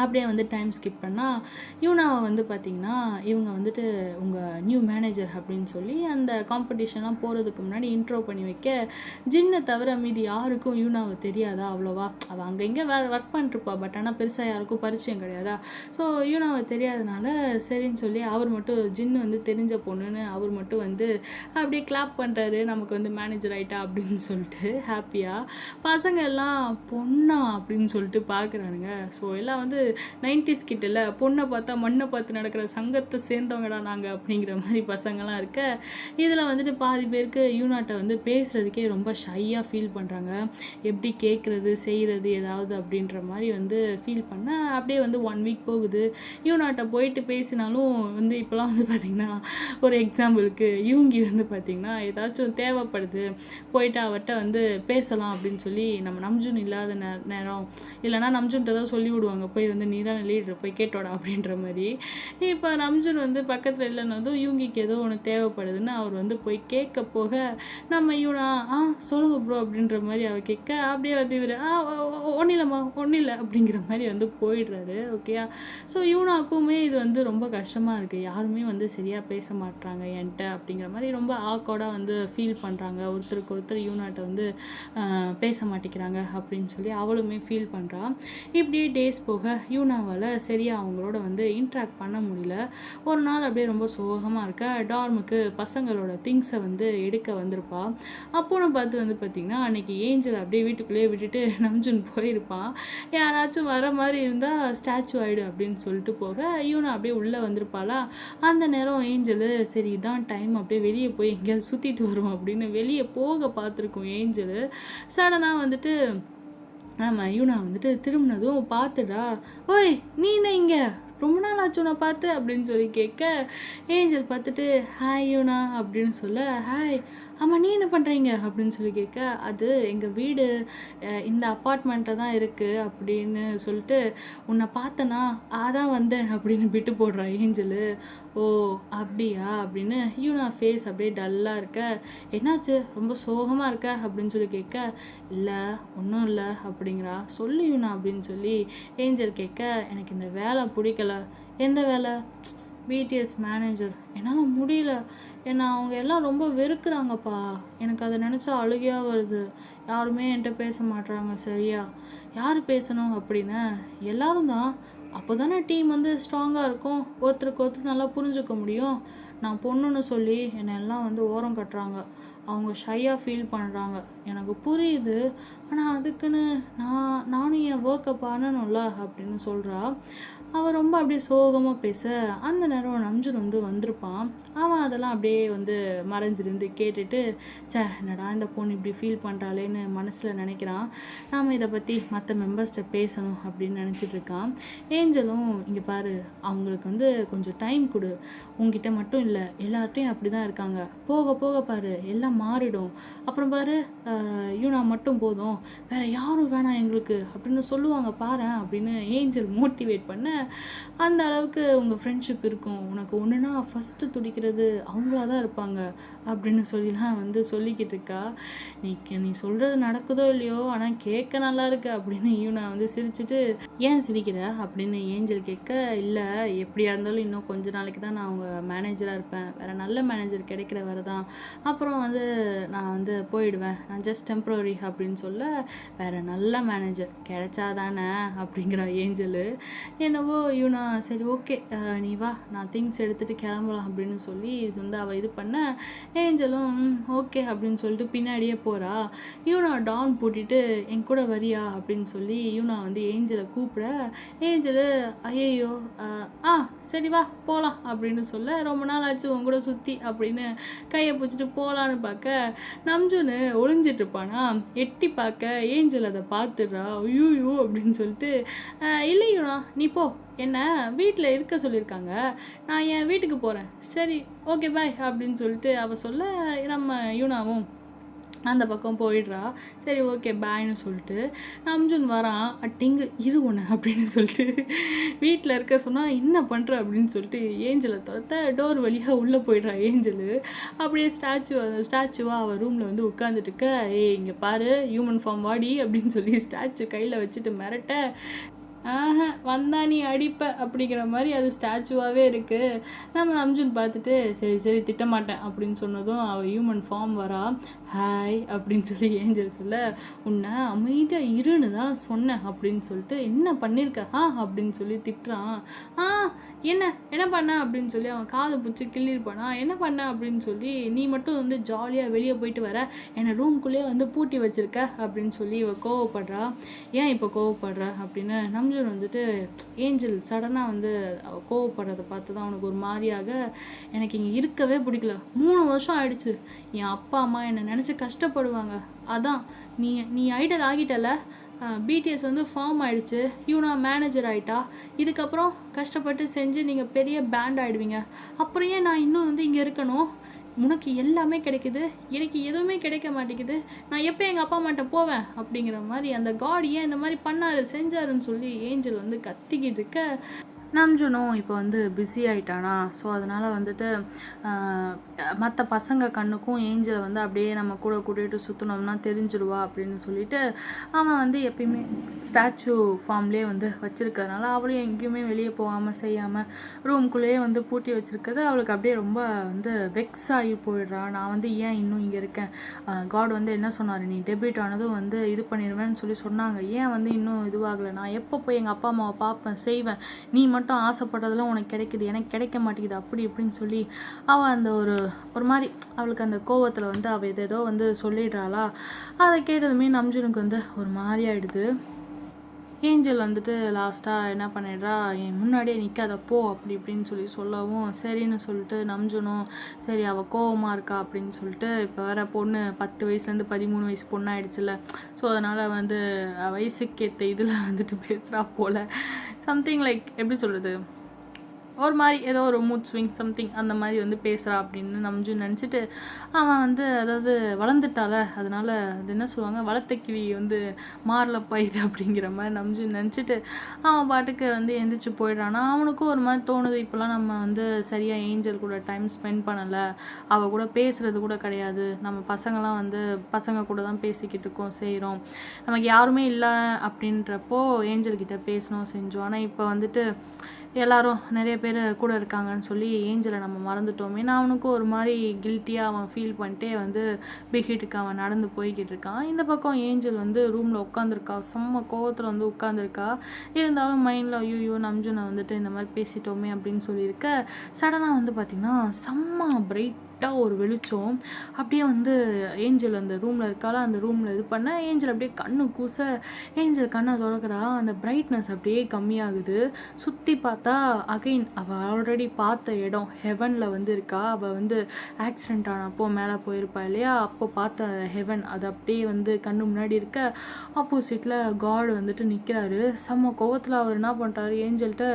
அப்படியே வந்து டைம் ஸ்கிப் பண்ணால் யூனாவை வந்து பார்த்திங்கன்னா இவங்க வந்துட்டு உங்கள் நியூ மேனேஜர் அப்படின்னு சொல்லி அந்த காம்படிஷன்லாம் போகிறதுக்கு முன்னாடி இன்ட்ரோ பண்ணி வைக்க, ஜின்னை தவிர மீதி யாருக்கும் யூனாவை தெரியாதா அவ்வளோவா, அவள் அங்கே இங்கே வேறு ஒர்க் பண்ணிருப்பா, பட் ஆனால் பெருசாக யாருக்கும் பரிச்சயம் கிடையாதா. ஸோ யூனாவை தெரியாதனால சரின்னு சொல்லி அவர் மட்டும் ஜின்னு வந்து தெரிஞ்ச பொண்ணுன்னு அவர் மட்டும் வந்து அப்படியே கிளாப் பண்ணுறாரு, நமக்கு வந்து மேனேஜர் ஆகிட்டா அப்படின்னு சொல்லிட்டு ஹாப்பியாக. பசங்க எல்லாம் பொண்ணா அப்படின்னு சொல்லிட்டு பார்க்குறானுங்க. ஸோ எல்லாம் வந்து 90s கிட்டில் பொண்ணை பார்த்தா மண்ணை பார்த்து நடக்கிற சங்கத்தை சேர்ந்தவங்கடா நாங்கள் அப்படிங்கிற மாதிரி பசங்கள்லாம் இருக்க, இதில் வந்துட்டு பாதி பேருக்கு யூனாட்டை வந்து பேசுகிறதுக்கே ரொம்ப ஷையாக ஃபீல் பண்ணுறாங்க, எப்படி கேட்குறது செய்கிறது ஏதாவது அப்படின்ற மாதிரி வந்து ஃபீல் பண்ண அப்படியே வந்து 1 வீக் போகுது. யூனாட்டை போயிட்டு பேசினாலும் வந்து இப்போலாம் வந்து பார்த்திங்கன்னா ஒரு எக்ஸாம்பிளுக்கு யூங்கி வந்து பார்த்திங்கன்னா ஏதாச்சும் தேவைப்படுது போயிட்டு அவர்கிட்ட வந்து பேசலாம் அப்படின்னு சொல்லி நம்ம நம்ஜுன் இல்லாத நேரம் இல்லைனா நம்ஜுன்ட்ட தான் சொல்லி விடுவாங்க, போய் வந்து நீ தானே லீடர் போய் கேட்டோடா அப்படின்ற மாதிரி. இப்போ நம்ஜுன் வந்து பக்கத்தில் இல்லைன்னதும் யூங்கிக்கு ஏதோ ஒன்று தேவைப்படுதுன்னு அவர் வந்து போய் கேட்க போக நம்ம யூனா சொல்லுங்க ப்ரோ அப்படின்ற மாதிரி அவர் கேட்க அப்படியே வந்து இவர் ஒன்றும் இல்லைம்மா ஒன்றும் இல்லை அப்படிங்கிற மாதிரி வந்து போயிடுறாரு. ஓகேயா. ஸோ யூனாக்குமே இது வந்து ரொம்ப கஷ்டமாக இருக்குது, யாருமே வந்து சரியாக பேச மாட்டுறாங்க என்கிட்ட அப்படிங்கிற மாதிரி ரொம்ப ஆக்கோடாக வந்து ஃபீல் பண்ணுறாங்க, ஒருத்தருக்கு ஒருத்தர் யூனாட்டை வந்து பேச மாட்டேங்கிறாங்க அப்படின்னு சொல்லி அவளுமே ஃபீல் பண்ணுறான். இப்படியே டேஸ் போக யூனாவால் சரியாக அவங்களோட வந்து இன்ட்ராக்ட் பண்ண முடியல. ஒரு நாள் அப்படியே ரொம்ப சோகமாக இருக்க டார்முக்கு பசங்களோட திங்ஸை வந்து எடுக்க வந்திருப்பா. அப்போன்னு பார்த்து வந்து பார்த்திங்கன்னா அன்றைக்கி ஏஞ்சல் அப்படியே வீட்டுக்குள்ளேயே விட்டுட்டு நம்ஜுன் போயிருப்பான். யாராச்சும் வர மாதிரி இருந்தால் ஸ்டாச்சு ஆகிடும் அப்படின்னு சொல்லிட்டு போக யூனா அப்படியே உள்ளே வந்திருப்பாளா. அந்த நேரம் ஏஞ்சலு சரி இதான் டைம் அப்படியே வெளியே போய் எங்கேயாவது சுற்றிட்டு வருவோம் அப்படின்னு வெளியே போக பார்த்துருக்கோம் ஏஞ்சலு. சடனாக வந்துட்டு ஆமாம் யூனா வந்துட்டு திரும்பினதும் பார்த்துடா, ஓய் நீ என்ன இங்கே, ரொம்ப நாள் ஆச்சு உன்னை பார்த்து அப்படின்னு சொல்லி கேட்க, ஏஞ்சல் பார்த்துட்டு ஹாய் யூனா அப்படின்னு சொல்ல, ஹாய் ஆமாம் நீ என்ன பண்ணுறீங்க அப்படின்னு சொல்லி கேட்க, அது எங்கள் வீடு இந்த அப்பார்ட்மெண்ட்டில் தான் இருக்குது அப்படின்னு சொல்லிட்டு உன்னை பார்த்தனா அதான் வந்தேன் அப்படின்னு விட்டு போடுறா ஏஞ்சலு. ஓ அப்படியா அப்படின்னு யூனா ஃபேஸ் அப்படியே டல்லாக இருக்க, என்னாச்சு ரொம்ப சோகமாக இருக்க அப்படின்னு சொல்லி கேட்க, இல்லை ஒன்றும் இல்லை அப்படிங்கிறா. சொல்லு யூனா அப்படின்னு சொல்லி ஏஞ்சல் கேட்க, எனக்கு இந்த வேலை பிடிக்கல. எந்த வேலை? BTS manager. என்னால் முடியல, ஏன்னா அவங்க எல்லாம் ரொம்ப வெறுக்கிறாங்கப்பா, எனக்கு அதை நினச்சா அழுகையாக வருது, யாருமே என்கிட்ட பேச மாட்டுறாங்க சரியா. யார் பேசணும் அப்படின்னு எல்லாரும் தான், அப்போ தானே டீம் வந்து ஸ்ட்ராங்காக இருக்கும், ஒருத்தருக்கு ஒருத்தர் நல்லா புரிஞ்சுக்க முடியும். நான் பொண்ணுன்னு சொல்லி என்னை எல்லாம் வந்து ஓரம் கட்டுறாங்க, அவங்க ஷையாக ஃபீல் பண்ணுறாங்க, எனக்கு புரியுது. ஆனால் அதுக்குன்னு நானும் என் ஒர்க்கை பண்ணணும்ல அப்படின்னு சொல்கிறா. அவள் ரொம்ப அப்படியே சோகமாக பேச அந்த நேரம் நம்ஜன் வந்து வந்திருப்பான். அவன் அதெல்லாம் அப்படியே வந்து மறைஞ்சிருந்து கேட்டுட்டு, என்னடா இந்த பொண்ணு இப்படி ஃபீல் பண்ணுறாளேன்னு மனசில் நினைக்கிறான். நாம் இதை பற்றி மற்ற மெம்பர்ஸ்கிட்ட பேசணும் அப்படின்னு நினச்சிட்டு இருக்கான். ஏஞ்சலும், இங்கே பாரு, அவங்களுக்கு வந்து கொஞ்சம் டைம் கொடு, உங்ககிட்ட மட்டும் இல்லை எல்லார்ட்டையும் அப்படி தான் இருக்காங்க, போக போக பாரு எல்லாம் மாறிடும், அப்புறம் பாரு யூனா மட்டும் போதும், வேறு யாரும் வேணாம் எங்களுக்கு அப்படின்னு சொல்லுவாங்க பாரு அப்படின்னு ஏஞ்சல் மோட்டிவேட் பண்ண, அந்த அளவுக்கு உங்கள் ஃப்ரெண்ட்ஷிப் இருக்கும், உனக்கு ஒன்றுனா ஃபஸ்ட்டு துடிக்கிறது அவங்களா தான் இருப்பாங்க அப்படின்னு சொல்லிலாம் வந்து சொல்லிக்கிட்டு இருக்கா. நீ சொல்கிறது நடக்குதோ இல்லையோ, ஆனால் கேட்க நல்லா இருக்கு அப்படின்னு நான் வந்து சிரிச்சிட்டு, ஏன் சிரிக்கிற அப்படின்னு ஏஞ்சல் கேட்க, இல்லை எப்படியா இருந்தாலும் இன்னும் கொஞ்ச நாளைக்கு தான் நான் அவங்க மேனேஜராக இருப்பேன், வேறு நல்ல மேனேஜர் கிடைக்கிற வரை தான், அப்புறம் வந்து நான் வந்து போயிடுவேன், நான் ஜஸ்ட் டெம்ப்ரவரி அப்படின்னு சொல்ல, வேறு நல்ல மேனேஜர் கிடைச்சாதானே அப்படிங்கிற ஏஞ்சலு. என்னவோ யூனா சரி ஓகே நீ வா, நான் திங்ஸ் எடுத்துகிட்டு கிளம்பலாம் அப்படின்னு சொல்லி வந்து அவள் இது பண்ண, ஏஞ்சலும் ஓகே அப்படின்னு சொல்லிட்டு பின்னாடியே போகிறா. யூனா டான் பூட்டிட்டு என் கூட வரியா அப்படின்னு சொல்லி யூனா வந்து ஏஞ்சலை கூப்பிட, ஏஞ்சலு ஐயோ சரி வா போகலாம் அப்படின்னு சொல்ல, ரொம்ப நாள் ஆச்சு உன் கூட சுற்றி அப்படின்னு கையை பிடிச்சிட்டு போகலான்னு பார்க்க, நம்ஜுன்னு ஒளிஞ்சிட்டு இருப்பானா, எட்டி பார்க்க ஏஞ்சல் அதை பார்த்துடுறா. ஐயோ அப்படின்னு சொல்லிட்டு, இல்லை யூனா நீ போ, என்ன வீட்டில் இருக்க சொல்லியிருக்காங்க, நான் என் வீட்டுக்கு போகிறேன், சரி ஓகே பாய் அப்படின்னு சொல்லிட்டு அவள் சொல்ல, நம்ம யூனாவும் அந்த பக்கம் போயிடுறா. சரி ஓகே பாய்னு சொல்லிட்டு நம்ஜுன் வரான். அட்டிங்கு இரு ஒன்று அப்படின்னு சொல்லிட்டு வீட்டில் இருக்க சொன்னால் என்ன பண்ணுற அப்படின்னு சொல்லிட்டு ஏஞ்சலை துரத்த டோர் வழியாக உள்ளே போயிடுறா. ஏஞ்சலு அப்படியே ஸ்டாச்சுவாக அவள் ரூமில் வந்து உட்காந்துட்டு இருக்க, இங்கே பாரு ஹியூமன் ஃபார்ம் வாடி அப்படின்னு சொல்லி ஸ்டாச்சு கையில் வச்சுட்டு மிரட்ட, வந்தா நீ அடிப்ப அப்படிங்கிற மாதிரி அது ஸ்டாச்சுவாகவே இருக்குது. நம்ம நம்ஜுன் பார்த்துட்டு சரி திட்டமாட்டேன் அப்படின்னு சொன்னதும் அவள் ஹியூமன் ஃபார்ம் வரா. ஹாய் அப்படின்னு சொல்லி ஏஞ்சல் சொல்ல, உன்னை அமைதியாக இருன்னு தான் சொன்னேன் அப்படின்னு சொல்லிட்டு என்ன பண்ணியிருக்க அப்படின்னு சொல்லி திட்டுறான். என்ன பண்ண அப்படின்னு சொல்லி அவன் காதை பிடிச்சி கிள்ளிருப்பானா, என்ன பண்ண அப்படின்னு சொல்லி, நீ மட்டும் வந்து ஜாலியாக வெளியே போயிட்டு வர, என்னை ரூம்குள்ளேயே வந்து பூட்டி வச்சிருக்க அப்படின்னு சொல்லி இவள் கோவப்படுறா. ஏன் இப்போ கோவப்படுற அப்படின்னு நம்ஜன் வந்துட்டு, ஏஞ்சல் சடனாக வந்து அவள் கோவப்படுறதை பார்த்து தான் அவனுக்கு ஒரு மாதிரியாக, எனக்கு இங்கே இருக்கவே பிடிக்கல, 3 வருஷம் ஆயிடுச்சு, என் அப்பா அம்மா என்னை நினச்சி கஷ்டப்படுவாங்க, அதான் நீ ஐடல் ஆகிட்டல, பிடிஎஸ் வந்து ஃபார்ம் ஆகிடுச்சு, யூனா மேனேஜர் ஆகிட்டா, இதுக்கப்புறம் கஷ்டப்பட்டு செஞ்சு நீங்கள் பெரிய பேண்ட் ஆகிடுவீங்க, அப்புறம் ஏன் நான் இன்னும் வந்து இங்கே இருக்கணும், உனக்கு எல்லாமே கிடைக்குது, எனக்கு எதுவுமே கிடைக்க மாட்டேங்குது, நான் எப்போ எங்கள் அப்பா அம்மாட்ட போவேன் அப்படிங்கிற மாதிரி அந்த காட் ஏன் இந்த மாதிரி செஞ்சாருன்னு சொல்லி ஏஞ்சல் வந்து கத்திக்கிட்டு இருக்க, நம்ஜுனும் இப்போ வந்து பிஸி ஆகிட்டானா. ஸோ அதனால் வந்துட்டு மற்ற பசங்க கண்ணுக்கும் ஏஞ்சலை வந்து அப்படியே நம்ம கூட கூட்டிகிட்டு சுற்றினோம்னா தெரிஞ்சிடுவா அப்படின்னு சொல்லிட்டு அவன் வந்து எப்பயுமே ஸ்டாச்சு ஃபார்ம்லேயே வந்து வச்சுருக்கிறதுனால அவளையும் எங்கேயுமே வெளியே போகாமல் செய்யாமல் ரூம்குள்ளேயே வந்து பூட்டி வச்சுருக்கிறது அவளுக்கு அப்படியே ரொம்ப வந்து வெக்ஸ் ஆகி போயிடுறா. நான் வந்து ஏன் இன்னும் இங்கே இருக்கேன், காட் வந்து என்ன சொன்னார், நீ டெபியூட் ஆனதும் வந்து இது பண்ணிடுவேன்னு சொல்லி சொன்னாங்க, ஏன் வந்து இன்னும் இதுவாகலை, நான் எப்போ போய் எங்கள் அப்பா அம்மாவை பார்ப்பேன் செய்வேன், நீ மட்டும் ஆசைப்பட்டதெல்லாம் உனக்கு கிடைக்குது, எனக்கு கிடைக்க மாட்டேங்குது அப்படி இப்படின்னு சொல்லி அவள் அந்த ஒரு மாதிரி அவளுக்கு அந்த கோவத்தில் வந்து அவள் ஏதோ வந்து சொல்லிடுறாளா. அதை கேட்டதுமே நம்ஜனுக்கு வந்து ஒரு மாதிரி ஆகிடுது. ஏஞ்சல் வந்துட்டு லாஸ்ட்டாக என்ன பண்ணிடுறா, என் முன்னாடியே நிற்காத போ அப்படி இப்படின்னு சொல்லி சொல்லவும் சரின்னு சொல்லிட்டு நம்ஜனும் சரி அவள் கோவமாக இருக்கா அப்படின்னு சொல்லிட்டு, இப்போ வேறு பொண்ணு 10 வயசுலேருந்து 13 வயசு பொண்ணு ஆகிடுச்சுல, ஸோ அதனால் வந்து வயசுக்கேற்ற இதில் வந்துட்டு பேசுகிறா போல், சம்திங் லைக் எப்படி சொல்கிறது, ஒரு மாதிரி ஏதோ ஒரு மூட் ஸ்விங் சம்திங் அந்த மாதிரி வந்து பேசுகிறா அப்படின்னு நம்ஜுன் நினச்சிட்டு, அவன் வந்து அதாவது வளர்ந்துட்டால அதனால் அது என்ன சொல்லுவாங்க, வளர்த்த கிவி வந்து மாறல பாயுது அப்படிங்கிற மாதிரி நம்ஜுன் நினச்சிட்டு அவன் பாட்டுக்கு வந்து எந்திரிச்சு போயிடுறான்னா. அவனுக்கும் ஒரு மாதிரி தோணுது, இப்போலாம் நம்ம வந்து சரியாக ஏஞ்சல் கூட டைம் ஸ்பெண்ட் பண்ணலை, அவள் கூட பேசுகிறது கூட கிடையாது, நம்ம பசங்களாம் வந்து பசங்க கூட தான் பேசிக்கிட்டு இருக்கோம் செய்கிறோம், நமக்கு யாருமே இல்லை அப்படின்றப்போ ஏஞ்சல்கிட்ட பேசணும் செஞ்சோம். ஆனால் இப்போ வந்துட்டு எல்லாரும் நிறைய பேர் கூட இருக்காங்கன்னு சொல்லி ஏஞ்சலை நம்ம மறந்துட்டோமே நான் அவனுக்கும் ஒரு மாதிரி கில்ட்டியாக அவன் ஃபீல் பண்ணிட்டே வந்து பிகிட்டுக்கு அவன் நடந்து போய்கிட்டு இருக்கான். இந்த பக்கம் ஏஞ்சல் வந்து ரூமில் உட்காந்துருக்கா, செம்ம கோவத்தில் வந்து உட்காந்துருக்கா. இருந்தாலும் மைண்டில் ஐயோ நம்ஜுனை வந்துட்டு இந்த மாதிரி பேசிட்டோமே அப்படின்னு சொல்லியிருக்க சடனாக வந்து பார்த்திங்கன்னா செம்ம பிரைட் ஒரு வெளிச்சம் அப்படியே வந்து ஏஞ்சல் அந்த ரூமில் இருக்கால அந்த ரூமில் இது பண்ண ஏஞ்சல் அப்படியே கண்ணு கூச ஏஞ்சல் கண்ணை திறக்கிறா. அந்த பிரைட்னஸ் அப்படியே கம்மியாகுது. சுற்றி பார்த்தா அகைன் அவள் ஆல்ரெடி பார்த்த இடம் ஹெவனில் வந்து இருக்கா. அவள் வந்து ஆக்சிடெண்ட் ஆனப்போ மேலே போயிருப்பா இல்லையா, அப்போ பார்த்த ஹெவன் அது அப்படியே வந்து கண்ணு முன்னாடி இருக்க. ஆப்போசிட்டில் காட் வந்துட்டு நிற்கிறாரு. செம்ம கோவத்தில் அவர் என்ன பண்ணுறாரு ஏஞ்சல்கிட்ட,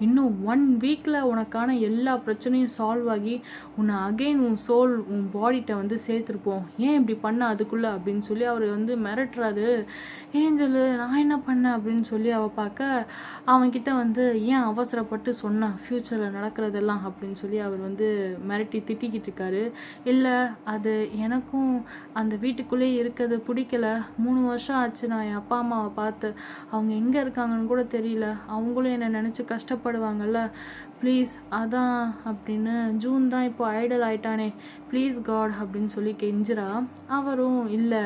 இன்னும் 1 வீக்கில் உனக்கான எல்லா பிரச்சனையும் சால்வ் ஆகி உன்னை அகைன் உன் சோல் உன் பாடிகிட்ட வந்து சேர்த்துருப்போம், ஏன் இப்படி பண்ண அதுக்குள்ளே அப்படின்னு சொல்லி அவர் வந்து மிரட்டுறாரு. ஏஞ்சல் நான் என்ன பண்ணேன் அப்படின்னு சொல்லி அவள் பார்க்க அவன்கிட்ட வந்து ஏன் அவசரப்பட்டு சொன்னேன் ஃப்யூச்சரில் நடக்கிறதெல்லாம் அப்படின்னு சொல்லி அவர் வந்து மிரட்டி திட்டிக்கிட்டு இருக்காரு. இல்லை அது எனக்கும் அந்த வீட்டுக்குள்ளேயே இருக்கிறது பிடிக்கல, 3 வருஷம் ஆச்சு நான் என் அப்பா அம்மாவை பார்த்து, அவங்க எங்கே இருக்காங்கன்னு கூட தெரியல, அவங்களும் என்னை நினச்சி கஷ்டப்படுவாங்கல்ல, ப்ளீஸ் அதான் அப்படின்னு ஜூன் தான் இப்போ ஐடல் ஆயிட்டானே, ப்ளீஸ் காட் அப்படின்னு சொல்லி கெஞ்சிரா. அவரும் இல்லை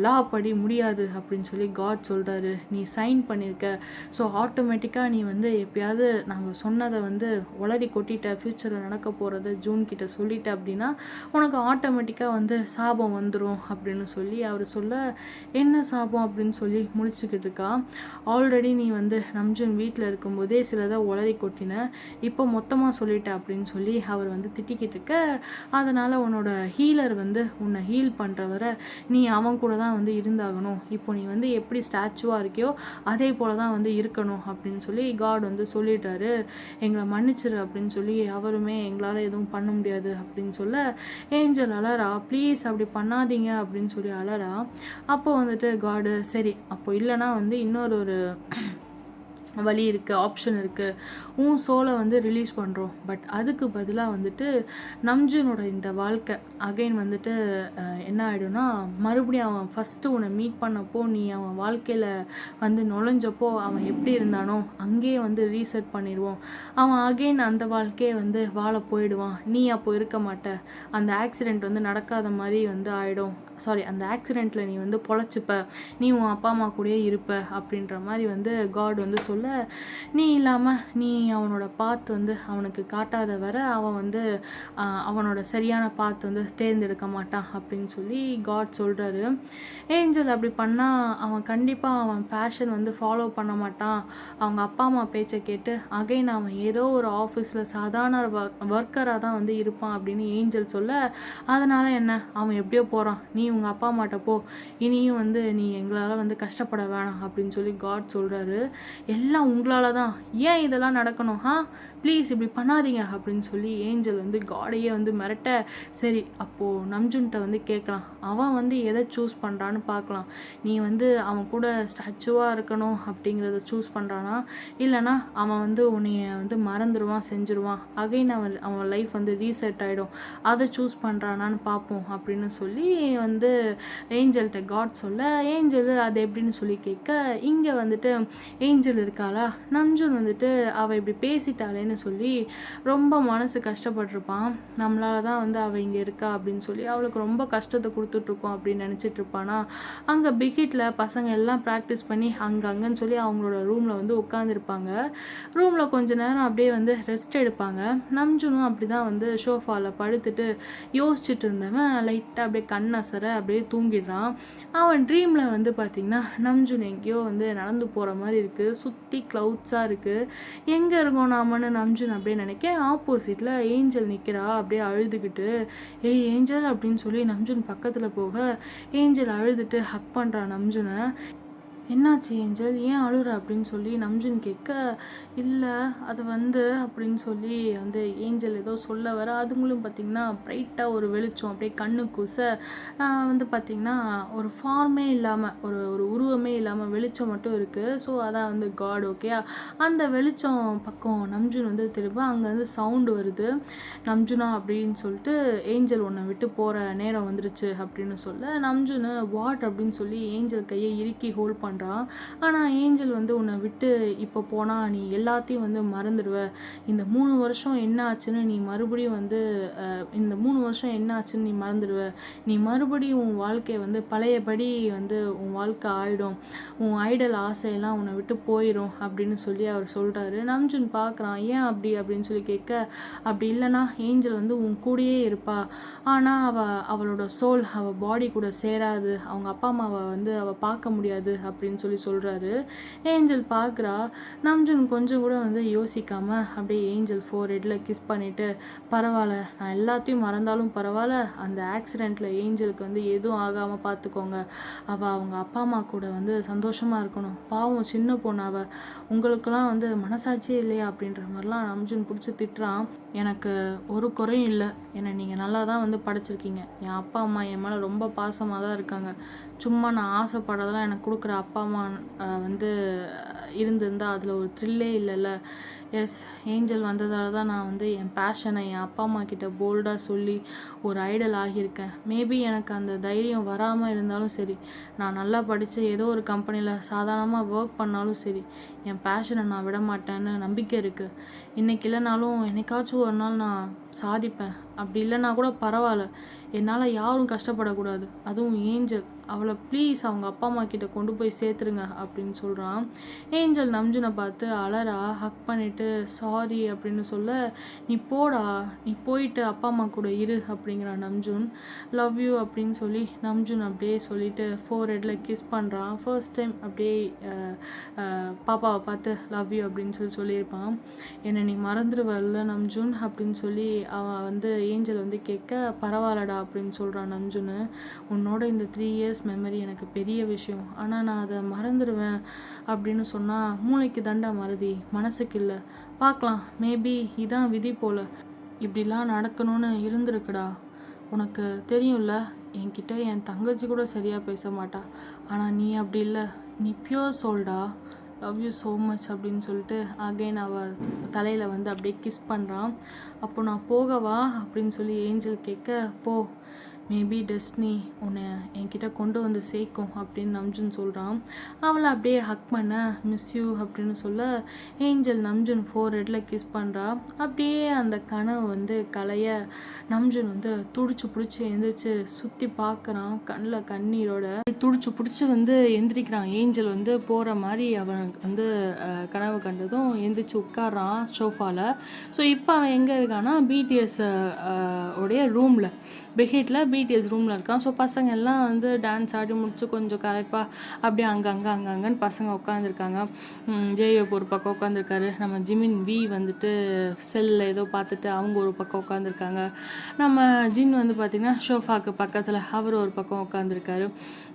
லா படி முடியாது அப்படின்னு சொல்லி காட் சொல்கிறாரு. நீ சைன் பண்ணியிருக்க, ஸோ ஆட்டோமேட்டிக்காக நீ வந்து எப்பயாவது நாங்கள் சொன்னதை வந்து உளறி கொட்டிட்ட, ஃப்யூச்சரில் நடக்க போகிறத ஜூன் கிட்ட சொல்லிட்ட அப்படின்னா உனக்கு ஆட்டோமேட்டிக்காக வந்து சாபம் வந்துடும் அப்படின்னு சொல்லி அவர் சொல்ல, என்ன சாபம் அப்படின்னு சொல்லி முடிச்சுக்கிட்டு இருக்கா. ஆல்ரெடி நீ வந்து நம்ஜூன் வீட்டில் இருக்கும்போதே சிலதை உளறி கொட்டின, இப்போ மொத்தமாக சொல்லிட்ட அப்படின்னு சொல்லி அவர் வந்து திட்டிக்கிட்டு இருக்க. அதனால் உன்னோட ஹீலர் வந்து உன்னை ஹீல் பண்ணுறவரை நீ அவன் கூட தான் வந்து இருந்தாகணும், இப்போ நீ வந்து எப்படி ஸ்டாச்சுவாக இருக்கியோ அதே போல தான் வந்து இருக்கணும் அப்படின்னு சொல்லி காட் வந்து சொல்லிட்டாரு. எங்களை மன்னிச்சிரு அப்படின்னு சொல்லி அவருமே எங்களால் எதுவும் பண்ண முடியாது அப்படின்னு சொல்ல ஏஞ்சல் அலறா, ப்ளீஸ் அப்படி பண்ணாதீங்க அப்படின்னு சொல்லி அலறா. அப்போ வந்துட்டு காடு சரி அப்போ இல்லைனா வந்து இன்னொரு வழி இருக்குது, ஆப்ஷன் இருக்குது, உன் சோலை வந்து ரிலீஸ் பண்ணுறோம், பட் அதுக்கு பதிலாக வந்துட்டு நம்ஜூனோட இந்த வாழ்க்கை அகைன் வந்துட்டு என்ன ஆகிடும்னா மறுபடியும் அவன் ஃபஸ்ட்டு உன்னை மீட் பண்ணப்போ நீ அவன் வாழ்க்கையில் வந்து நுழைஞ்சப்போ அவன் எப்படி இருந்தானோ அங்கேயே வந்து ரீசெட் பண்ணிடுவோம், அவன் அகைன் அந்த வாழ்க்கையை வந்து வாழ போயிடுவான், நீ அப்போ இருக்க மாட்ட, அந்த ஆக்சிடெண்ட் வந்து நடக்காத மாதிரி வந்து ஆகிடும், சாரி அந்த ஆக்சிடெண்ட்டில் நீ வந்து பொழைச்சிப்ப, நீ உன் அப்பா அம்மா கூடயே இருப்ப அப்படின்ற மாதிரி வந்து காட் வந்து சொல்ல, நீ இல்லாமல் நீ அவனோட பாத் வந்து அவனுக்கு காட்டாத வர அவன் வந்து அவனோட சரியான பாத் வந்து தேர்ந்தெடுக்க மாட்டான் அப்படின்னு சொல்லி காட் சொல்கிறாரு. ஏஞ்சல் அப்படி பண்ணால் அவன் கண்டிப்பாக அவன் பேஷன் வந்து ஃபாலோ பண்ண மாட்டான், அவங்க அப்பா அம்மா பேச்சை கேட்டு அகைன் அவன் ஏதோ ஒரு ஆஃபீஸில் சாதாரண ஒர்க்கராக தான் வந்து இருப்பான் அப்படின்னு ஏஞ்சல் சொல்ல, அதனால் என்ன அவன் எப்படியோ போகிறான், நீ உங்கள் அப்பா அம்மாட்ட போ, இனியும் வந்து நீ எங்களால் வந்து கஷ்டப்பட வேணாம் அப்படின்னு சொல்லி காட் சொல்கிறாரு. எல்லாம் உங்களால் தான், ஏன் இதெல்லாம் நடக்கணும், ப்ளீஸ் இப்படி பண்ணாதீங்க அப்படின்னு சொல்லி ஏஞ்சல் வந்து காடையே வந்து மிரட்ட, சரி அப்போது நம்ஜுன்கிட்ட வந்து கேட்கலாம், அவன் வந்து எதை சூஸ் பண்ணுறான்னு பார்க்கலாம், நீ வந்து அவன் கூட ஸ்டாச்சுவாக இருக்கணும் அப்படிங்கிறத சூஸ் பண்ணுறானா, இல்லைனா அவன் வந்து உன்னைய வந்து மறந்துடுவான் செஞ்சுருவான், அகைன் அவன் லைஃப் வந்து ரீசெட் ஆகிடும், அதை சூஸ் பண்ணுறானான்னு பார்ப்போம் அப்படின்னு சொல்லி வந்து ஏஞ்சல்கிட்ட காட் சொல்ல, ஏஞ்சல் அது எப்படின்னு சொல்லி கேட்க, இங்கே வந்துட்டு ஏஞ்சல் இருக்காளா, நம்ஜூன் வந்துட்டு அவள் இப்படி பேசிட்டாளேன்னு சொல்லி ரொம்ப மனசு கஷ்டப்பட்டிருப்பான், நம்மளால தான் வந்து அவள் இங்கே இருக்கா அப்படின்னு சொல்லி அவளுக்கு ரொம்ப கஷ்டத்தை கொடுத்துட்ருக்கோம் அப்படின்னு நினச்சிட்டு இருப்பானா. அங்கே பிகிட்டில் பசங்க எல்லாம் ப்ராக்டிஸ் பண்ணி அங்கன்னு சொல்லி அவங்களோட ரூமில் வந்து உட்காந்துருப்பாங்க. ரூமில் கொஞ்ச நேரம் அப்படியே வந்து ரெஸ்ட் எடுப்பாங்க. நம்ஜூனும் அப்படி தான் வந்து ஷோஃபாவில் படுத்துட்டு யோசிச்சுட்டு இருந்தவன் லைட்டாக அப்படியே கண்ணசர அப்படியே தூங்கிடுறான். அவன் ட்ரீமில் வந்து பார்த்திங்கன்னா நம்ஜூன் எங்கேயோ வந்து நடந்து போகிற மாதிரி இருக்குது, சுற்றி க்ளவுட்ஸாக இருக்குது, எங்கே இருக்கோம் நாமன்னு நம்ஜூன் அப்படியே நினைக்க, ஆப்போசிட்டில் ஏஞ்சல் நிற்கிறா அப்படியே அழுதுகிட்டு, ஏய் ஏஞ்சல் அப்படின்னு சொல்லி நம்ஜூன் பக்கத்தில் போக ஏஞ்சல் அழுதுட்டு ஹக் பண்ணுறா நம்ஜூனை. என்னாச்சு ஏஞ்சல் ஏன் அழுற அப்படின்னு சொல்லி நம்ஜூன் கேட்க, இல்லை அது வந்து அப்படின்னு சொல்லி வந்து ஏஞ்சல் ஏதோ சொல்ல வர, அதுங்களும் பார்த்திங்கன்னா ப்ரைட்டாக ஒரு வெளிச்சம் அப்படியே கண்ணு கூச வந்து பார்த்திங்கன்னா ஒரு ஃபார்மே இல்லாமல் ஒரு உருவமே இல்லாமல் வெளிச்சம் மட்டும் இருக்குது. ஸோ அதான் வந்து காட் ஓகே. அந்த வெளிச்சம் பக்கம் நம்ஜூன் வந்து திரும்ப அங்கே வந்து சவுண்டு வருது, நம்ஜூனா அப்படின்னு சொல்லிட்டு ஏஞ்சல் உன்னை விட்டு போகிற நேரம் வந்துருச்சு அப்படின்னு சொல்ல, நம்ஜூனு வாட் அப்படின்னு சொல்லி ஏஞ்சல் கையை இறுக்கி ஹோல்ட் பண்ணுறான். பண்ணுறான். ஆனால் ஏஞ்சல் வந்து உன்னை விட்டு இப்போ போனால் நீ எல்லாத்தையும் வந்து மறந்துடுவ. இந்த 3 வருஷம் என்ன ஆச்சுன்னு நீ மறுபடியும் வந்து இந்த 3 வருஷம் என்ன ஆச்சுன்னு நீ மறந்துடுவ. நீ மறுபடியும் உன் வாழ்க்கையை வந்து பழையபடி வந்து உன் வாழ்க்கை ஆயிடும். உன் ஐடல் ஆசையெல்லாம் உன்னை விட்டு போயிடும் அப்படின்னு சொல்லி அவர் சொல்கிறாரு. நம்ஜுன் பார்க்குறான். ஏன் அப்படின்னு சொல்லி கேட்க, அப்படி இல்லைனா ஏஞ்சல் வந்து உன் கூடயே இருப்பா, ஆனால் அவளோட சோல் அவள் பாடி கூட சேராது, அவங்க அப்பா அம்மாவை வந்து அவள் பார்க்க முடியாது அப்படின்னு சொல்லி சொல்கிறாரு. ஏஞ்சல் பார்க்குறா. நம்ஜுன் கொஞ்சம் கூட வந்து யோசிக்காமல் அப்படியே ஏஞ்சல் ஃபோர்ஹெட்டில் கிஸ் பண்ணிவிட்டு, பரவாயில்ல, நான் எல்லாத்தையும் மறந்தாலும் பரவாயில்ல, அந்த ஆக்சிடெண்ட்டில் ஏஞ்சலுக்கு வந்து எதுவும் ஆகாமல் பார்த்துக்கோங்க, அவள் அவங்க அப்பா அம்மா கூட வந்து சந்தோஷமாக இருக்கணும், பாவம் சின்ன பொண்ணு அவள், உங்களுக்கெல்லாம் வந்து மனசாட்சியே இல்லையா அப்படின்ற மாதிரிலாம் நம்ஜுன் பிடிச்சி திட்டுறான். எனக்கு ஒரு குறையும் இல்லை, என்னை நீங்கள் நல்லா தான் வந்து படைச்சிருக்கீங்க, என் அப்பா அம்மா என் மேலே ரொம்ப பாசமாக தான் இருக்காங்க, சும்மா நான் ஆசைப்படறதெல்லாம் எனக்கு கொடுக்குற அப்பா அம்மா வந்து இருந்திருந்தால் அதில் ஒரு த்ரில்லே இல்லைல்ல. எஸ், ஏஞ்சல் வந்ததால் தான் நான் வந்து என் பேஷனை என் அப்பா அம்மா கிட்ட போல்டாக சொல்லி ஒரு ஐடல் ஆகியிருக்கேன். மேபி எனக்கு அந்த தைரியம் வராமல் இருந்தாலும் சரி, நான் நல்லா படித்து ஏதோ ஒரு கம்பெனியில் சாதாரணமாக ஒர்க் பண்ணாலும் சரி, என் பேஷனை நான் விட மாட்டேன்னு நம்பிக்கை இருக்குது. இன்றைக்கி இல்லைனாலும் என்னைக்காச்சும் ஒரு நாள் நான் சாதிப்பேன். அப்படி இல்லைனா கூட பரவாயில்ல, என்னால் யாரும் கஷ்டப்படக்கூடாது, அதுவும் ஏஞ்சல், அவளை ப்ளீஸ் அவங்க அப்பா அம்மா கிட்ட கொண்டு போய் சேர்த்துருங்க அப்படின்னு சொல்கிறான். ஏஞ்சல் நம்ஜுனை பார்த்து அலறா, ஹக் பண்ணிவிட்டு சாரி அப்படின்னு சொல்ல, நீ போடா, நீ போயிட்டு அப்பா அம்மா கூட இரு அப்படிங்கிறான் நம்ஜுன். லவ் யூ அப்படின்னு சொல்லி நம்ஜுன் அப்படியே சொல்லிவிட்டு ஃபோர்ஹெட்டில் கிஸ் பண்ணுறான். ஃபர்ஸ்ட் டைம் அப்படியே பாப்பாவை பார்த்து லவ் யூ அப்படின்னு சொல்லியிருப்பான். என்னை நீ மறந்துடுவல்ல நம்ஜுன் அப்படின்னு சொல்லி அவன் வந்து ஏஞ்சல் வந்து கேட்க, பரவாயில்லடா அப்படின்னு சொல்கிறான் நம்ஜுன்னு. உன்னோட இந்த 3 இயர்ஸ் மெமரி எனக்கு பெரிய விஷயம், ஆனால் நான் அதை மறந்துடுவேன் அப்படின்னு சொன்னால் மூளைக்கு தண்டா மறதி, மனசுக்கு இல்லை, பார்க்கலாம், மேபி இதான் விதி போல், இப்படிலாம் நடக்கணும்னு இருந்திருக்குடா. உனக்கு தெரியும்ல, என்கிட்ட என் தங்கச்சி கூட சரியாக பேச மாட்டா, ஆனால் நீ அப்படி இல்லை, நீ பியூர் சோல்டா, லவ் யூ ஸோ மச் அப்படின்னு சொல்லிட்டு அகைன் அவள் தலையில் வந்து அப்படியே கிஸ் பண்ணுறான். அப்போ நான் போகவா அப்படின்னு சொல்லி ஏஞ்சல் கேட்க, போ, மேபி டெஸ்டினி உன்னை என்கிட்ட கொண்டு வந்து சேர்க்கும் அப்படின்னு நம்ஜுன் சொல்கிறான். அவளை அப்படியே ஹக் பண்ண, மிஸ் யூ அப்படின்னு சொல்ல ஏஞ்சல் நம்ஜுன் ஃபோர்ஹெட்டில் கிஸ் பண்ணுறா. அப்படியே அந்த கனவு வந்து கலைய நம்ஜுன் வந்து துடிச்சு பிடிச்சி எழுந்திரிச்சு சுற்றி பார்க்குறான், கண்ணில் கண்ணீரோட துடிச்சு பிடிச்சி வந்து எந்திரிக்கிறான். ஏஞ்சல் வந்து போகிற மாதிரி அவனுக்கு வந்து கனவு கண்டதும் எந்திரிச்சு உட்காரான் சோஃபாவில். ஸோ இப்போ அவன் எங்கே இருக்கான்னா பிடிஎஸ் உடைய ரூமில், பெஹெட்டில் பிடிஎஸ் ரூமில் இருக்கான். ஸோ பசங்க எல்லாம் வந்து டான்ஸ் ஆடி முடிச்சு கொஞ்சம் கரெக்டாக அப்படியே அங்கன்னு பசங்க உட்காந்துருக்காங்க. ஜேயோப் ஒரு பக்கம் உட்காந்துருக்காரு, நம்ம ஜிமின் வி வந்துட்டு செல்லில் ஏதோ பார்த்துட்டு அவங்க ஒரு பக்கம் உட்காந்துருக்காங்க, நம்ம ஜின் வந்து பார்த்திங்கன்னா ஷோஃபாக்கு பக்கத்தில் அவர் ஒரு பக்கம் உட்காந்துருக்காரு,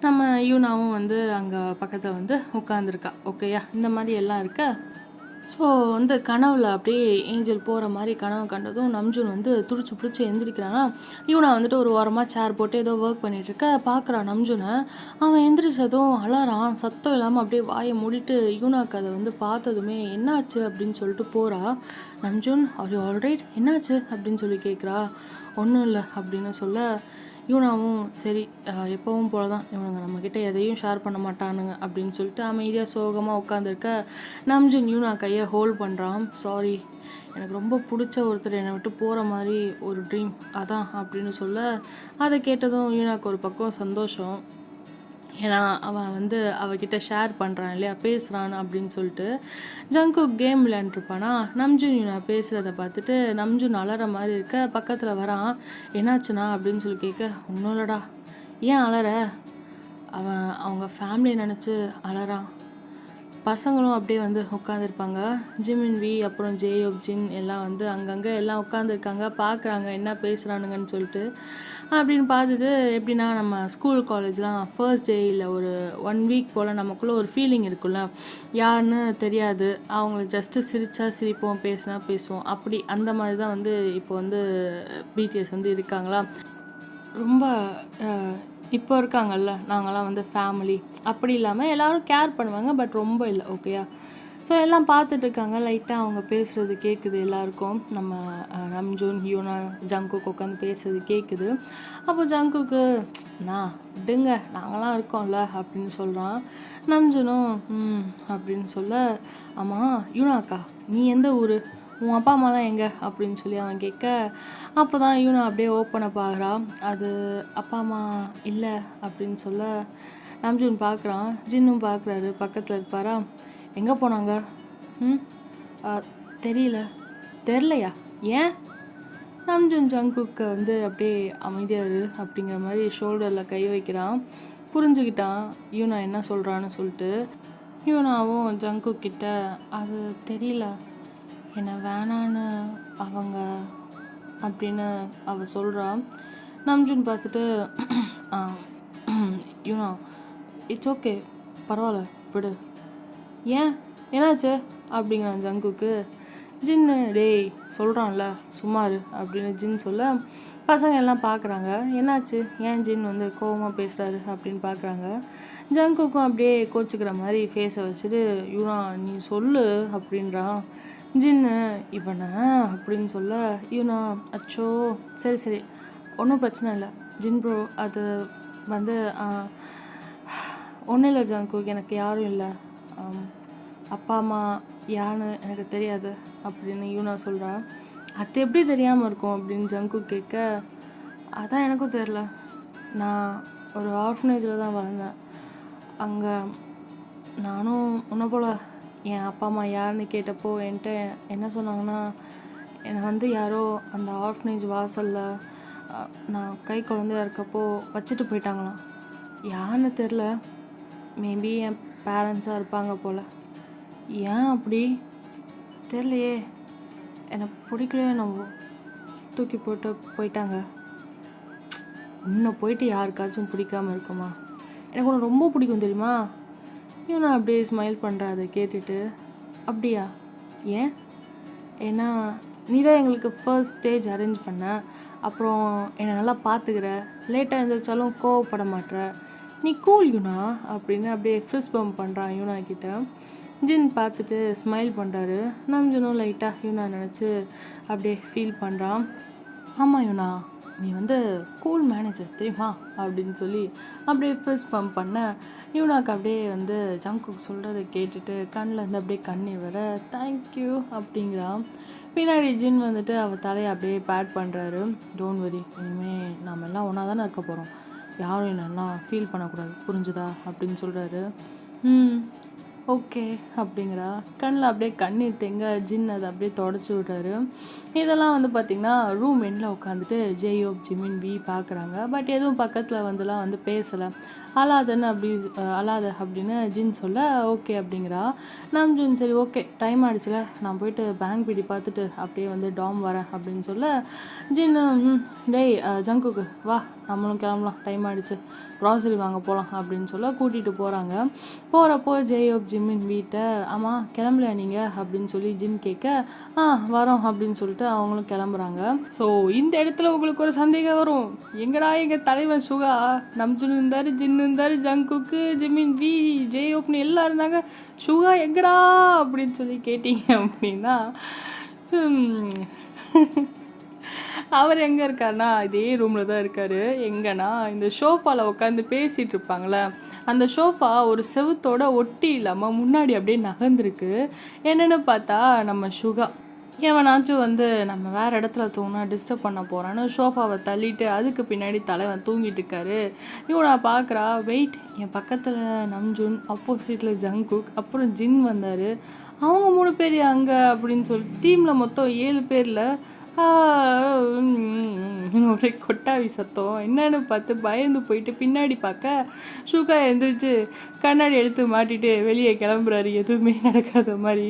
நம்ம யூனாவும் வந்து அங்கே பக்கத்தில் வந்து உட்காந்துருக்கா. ஓகேயா, இந்த மாதிரி எல்லாம் இருக்க. ஸோ வந்து கனவில் அப்படியே ஏஞ்சல் போகிற மாதிரி கனவு கண்டதும் நம்ஜுன் வந்து துடிச்சு பிடிச்சி எந்திரிக்கிறான்னா, யூனா வந்துட்டு ஒரு ஓரமாக சேர் போட்டு ஏதோ ஒர்க் பண்ணிகிட்ருக்க பார்க்குறான் நம்ஜுனை. அவன் எந்திரிச்சதும் அலறான், சத்தம் இல்லாமல் அப்படியே வாயை மூடிட்டு யூனாக்கு அதை வந்து பார்த்ததுமே என்னாச்சு அப்படின்னு சொல்லிட்டு போகிறா. நம்ஜுன், ஆர் யூ ஆல்ரைட், என்னாச்சு அப்படின்னு சொல்லி கேட்குறா. ஒன்றும் இல்லை அப்படின்னு சொல்ல, யூனாவும் சரி எப்பவும் போல தான், இவனுங்க நம்மக்கிட்ட எதையும் ஷேர் பண்ண மாட்டானுங்க அப்படின்னு சொல்லிட்டு அமைதியாக சோகமாக உட்காந்துருக்க. நம்ஜுன் யூனா கையை ஹோல்ட் பண்ணுறான். சாரி, எனக்கு ரொம்ப பிடிச்ச ஒருத்தர் என்னை விட்டு போகிற மாதிரி ஒரு ட்ரீம், அதான் அப்படின்னு சொல்ல, அதை கேட்டதும் யூனாக்கு ஒரு பக்கம் சந்தோஷம். ஏன்னா அவன் வந்து அவகிட்ட ஷேர் பண்ணுறான் இல்லையா, பேசுகிறான் அப்படின்னு சொல்லிட்டு. ஜங்குக் கேம் விளையாண்டுருப்பானா, நம்ஜுன் நான் பேசுகிறத பார்த்துட்டு நம்ஜுன் அலற மாதிரி இருக்க பக்கத்தில் வரான். என்னாச்சுண்ணா அப்படின்னு சொல்லி கேட்க, ஒன்றும் இல்லைடா. ஏன் அலற? அவன் அவங்க ஃபேமிலியை நினச்சி அலறான். பசங்களும் அப்படியே வந்து உட்காந்துருப்பாங்க. ஜிமின் வி அப்புறம் ஜேயோப் ஜின் எல்லாம் வந்து அங்கங்கே எல்லாம் உட்காந்துருக்காங்க, பார்க்குறாங்க என்ன பேசுகிறானுங்கன்னு சொல்லிட்டு. அப்படின்னு பார்த்துட்டு எப்படின்னா நம்ம ஸ்கூல் காலேஜ்லாம் ஃபர்ஸ்ட் டே இல்லை ஒரு 1 வீக் போல் நமக்குள்ளே ஒரு ஃபீலிங் இருக்குல்ல, யாருன்னு தெரியாது, அவங்கள ஜஸ்ட்டு சிரித்தா சிரிப்போம், பேசினா பேசுவோம், அப்படி அந்த மாதிரி தான் வந்து இப்போ வந்து பிடிஎஸ் வந்து இருக்காங்களா. ரொம்ப இப்போ இருக்காங்கல்ல, நாங்களாம் வந்து ஃபேமிலி அப்படி இல்லாமல் எல்லோரும் கேர் பண்ணுவாங்க, பட் ரொம்ப இல்லை. ஓகேயா, ஸோ எல்லாம் பார்த்துட்ருக்காங்க. லைட்டாக அவங்க பேசுகிறது கேட்குது எல்லாருக்கும். நம்ம நம்ஜூன், யூனா, ஜங்குக் உட்காந்து பேசுறது கேட்குது. அப்போ ஜங்குக்கு நான் விடுங்க நாங்களாம் இருக்கோம்ல அப்படின்னு சொல்கிறான். நம்ஜூனும் அப்படின்னு சொல்ல, ஆமாம் யூனாக்கா நீ எந்த ஊர், உன் அப்பா அம்மாலாம் எங்கே அப்படின்னு சொல்லி அவன் கேட்க, அப்போ தான் யூனா அப்படியே ஓப்பனை பார்க்குறான். அது அப்பா அம்மா இல்லை அப்படின்னு சொல்ல நம்ஜூன் பார்க்குறான். ஜின்னும் பார்க்குறாரு, பக்கத்தில் இருப்பாரா. எங்கே போனாங்க? தெரியல. தெரிலையா? ஏன்? நம்ஜூன் ஜங்குக்கு வந்து அப்படியே அமைதியாரு அப்படிங்கிற மாதிரி ஷோல்டரில் கை வைக்கிறான். புரிஞ்சுக்கிட்டான் யூனா என்ன சொல்கிறான்னு சொல்லிட்டு. யூனாவும் ஜங்குக் கிட்ட அது தெரியல, என்னை வேணான்னு அவங்க அப்படின்னு அவள் சொல்கிறான். நம்ஜூன் பார்த்துட்டு யூனா இட்ஸ் ஓகே பரவாயில்ல விடு. ஏன் என்னாச்சு அப்படிங்கிறான் ஜங்குக்கு. ஜின்னு டேய் சொல்கிறான்ல சும்மாரு அப்படின்னு ஜின் சொல்ல பசங்க எல்லாம் பார்க்குறாங்க. என்னாச்சு, ஏன் ஜின் வந்து கோவமாக பேசுகிறாரு அப்படின்னு பார்க்குறாங்க. ஜங்குக்கும் அப்படியே கோச்சிக்கிற மாதிரி ஃபேஸை வச்சுட்டு யூனா நீ சொல்லு அப்படின்றான். ஜின்னு இவனை அப்படின்னு சொல்ல யூனா அச்சோ சரி சரி ஒன்றும் பிரச்சனை இல்லை ஜின் ப்ரோ, அது வந்து ஒன்றும் இல்லை ஜங்குக், எனக்கு யாரும் இல்லை, அப்பா அம்மா யாருன்னு எனக்கு தெரியாது அப்படின்னு யூனா சொல்கிறான். அது எப்படி தெரியாமல் இருக்கும் அப்படின்னு ஜங்குக் கேட்க, அதான் எனக்கும் தெரில, நான் ஒரு ஆர்ஃபனேஜில் தான் வளர்ந்தேன், அங்கே நானும் உன்னை போல் என் அப்பா அம்மா யாருன்னு கேட்டப்போ என்கிட்ட என்ன சொன்னாங்கன்னா, என்னை வந்து யாரோ அந்த ஆர்ஃபனேஜ் வாசலில் நான் கை குழந்தையா இருக்கப்போ வச்சுட்டு போயிட்டாங்களாம். யாருன்னு தெரில, மேபி என் பேரண்ட்ஸாக இருப்பாங்க போல். ஏன் அப்படி தெரிலையே, என்னை பிடிக்கலையே, நம்ம தூக்கி போட்டு போயிட்டாங்க. இன்னும் போயிட்டு யாருக்காச்சும் பிடிக்காமல் இருக்குமா? எனக்கு ஒன்று ரொம்ப பிடிக்கும் தெரியுமா? இவன் அப்படியே ஸ்மைல் பண்ணுறா அதை கேட்டுட்டு. அப்படியா? ஏன்? ஏன்னா நீ தான் எங்களுக்கு ஃபர்ஸ்ட் ஸ்டேஜ் அரேஞ்ச் பண்ண, அப்புறம் என்னை நல்லா பார்த்துக்கிற, லேட்டாக எழுந்திரிச்சாலும் கோவப்பட மாட்டுற, நீ கூல் யூனா அப்படின்னு அப்படியே ஃப்ரிஸ் பம்ப் பண்ணுறான் யூனா கிட்ட. ஜின் பார்த்துட்டு ஸ்மைல் பண்ணுறாரு. நம்ஜூனும் லைட்டாக யூனா நினச்சி அப்படியே ஃபீல் பண்ணுறான். ஆமாம் யூனா நீ வந்து கூல் மேனேஜர் தெரியுமா அப்படின்னு சொல்லி அப்படியே ஃப்ரிஸ் பம்ப் பண்ண யூனாக்கு அப்படியே வந்து ஜங்குக் சொல்கிறத கேட்டுட்டு கண்ணில் இருந்து அப்படியே கண்ணீர் வர தேங்க்யூ அப்படிங்கிறான். பின்னாடி ஜின் வந்துட்டு அவள் தலையை அப்படியே பேட் பண்ணுறாரு. டோன்ட் வரி, இனிமேல் நாம் எல்லாம் ஒன்றா தானே இருக்க போகிறோம், யாரும் என்னெல்லாம் ஃபீல் பண்ணக்கூடாது புரிஞ்சுதா அப்படின்னு சொல்கிறாரு. ஓகே அப்படிங்கிறா. கண்ணில் அப்படியே கண்ணீர் தேங்க ஜின் அதை அப்படியே தொடச்சி விடுறாரு. இதெல்லாம் வந்து பார்த்திங்கன்னா ரூம் எண்டில் உட்காந்துட்டு ஜேயோப் ஜிமின் வி பார்க்குறாங்க. பட் எதுவும் பக்கத்தில் வந்துலாம் வந்து பேசலை. அழாதன்னு அப்படி அழாத அப்படின்னு ஜின் சொல்ல ஓகே அப்படிங்கிறா. நம்ஜூன் சரி ஓகே டைம் ஆகிடுச்சுல, நான் போயிட்டு பேங்க் பிடி பார்த்துட்டு அப்படியே வந்து டாம் வரேன் அப்படின்னு சொல்ல ஜின்னு டேய் ஜங்குக்கு வா நம்மளும் கிளம்பலாம், டைம் ஆகிடுச்சு, க்ராசரி வாங்க போகலாம் அப்படின்னு சொல்ல கூட்டிகிட்டு போகிறாங்க. போகிறப்போ ஜேயோப் ஜிம்மின் வீட்டை ஆமாம் கிளம்பலையா நீங்கள் அப்படின்னு சொல்லி ஜின் கேட்க வரோம் அப்படின்னு சொல்லிட்டு அவங்களும் கிளம்புறாங்க. ஸோ இந்த இடத்துல உங்களுக்கு ஒரு சந்தேகம் வரும், எங்கடா எங்கள் தலைவன் சுகா, நம்ஜூன் இருந்தார், ஜின்னு இருந்தார், ஜங்குக்கு, ஜிம்மின் வி, ஜேயோப்னு எல்லாம் இருந்தாங்க, சுகா எங்கடா அப்படின்னு சொல்லி கேட்டீங்க அப்படின்னா அவர் எங்கே இருக்காருனா இதே ரூமில் தான் இருக்கார். எங்கன்னா இந்த ஷோஃபாவில் உட்காந்து பேசிகிட்டு இருப்பாங்களே, அந்த ஷோஃபா ஒரு செவுத்தோட ஒட்டி இல்லாமல் முன்னாடி அப்படியே நகர்ந்துருக்கு. என்னென்னு பார்த்தா நம்ம சுகா எவனாச்சும் வந்து நம்ம வேறு இடத்துல தூங்கினா டிஸ்டர்ப் பண்ண போகிறான்னு ஷோஃபாவை தள்ளிட்டு அதுக்கு பின்னாடி தலைவன் தூங்கிட்டு இருக்காரு. இவன் நான் பார்க்குறா, வெயிட் என் பக்கத்தில் நம்ஜூன், அப்போசிட்டில் ஜங்குக், அப்புறம் ஜின் வந்தார், அவங்க 3 பேர் அங்கே அப்படின்னு சொல்லி டீமில் மொத்தம் 7 பேரில் ஒரே கொட்டாவி சத்தம். என்னன்னு பார்த்து பயந்து போயிட்டு பின்னாடி பார்க்க ஷூகா எழுந்திரிச்சு கண்ணாடி எடுத்து மாட்டிட்டு வெளியே கிளம்புறாரு, எதுவுமே நடக்காத மாதிரி.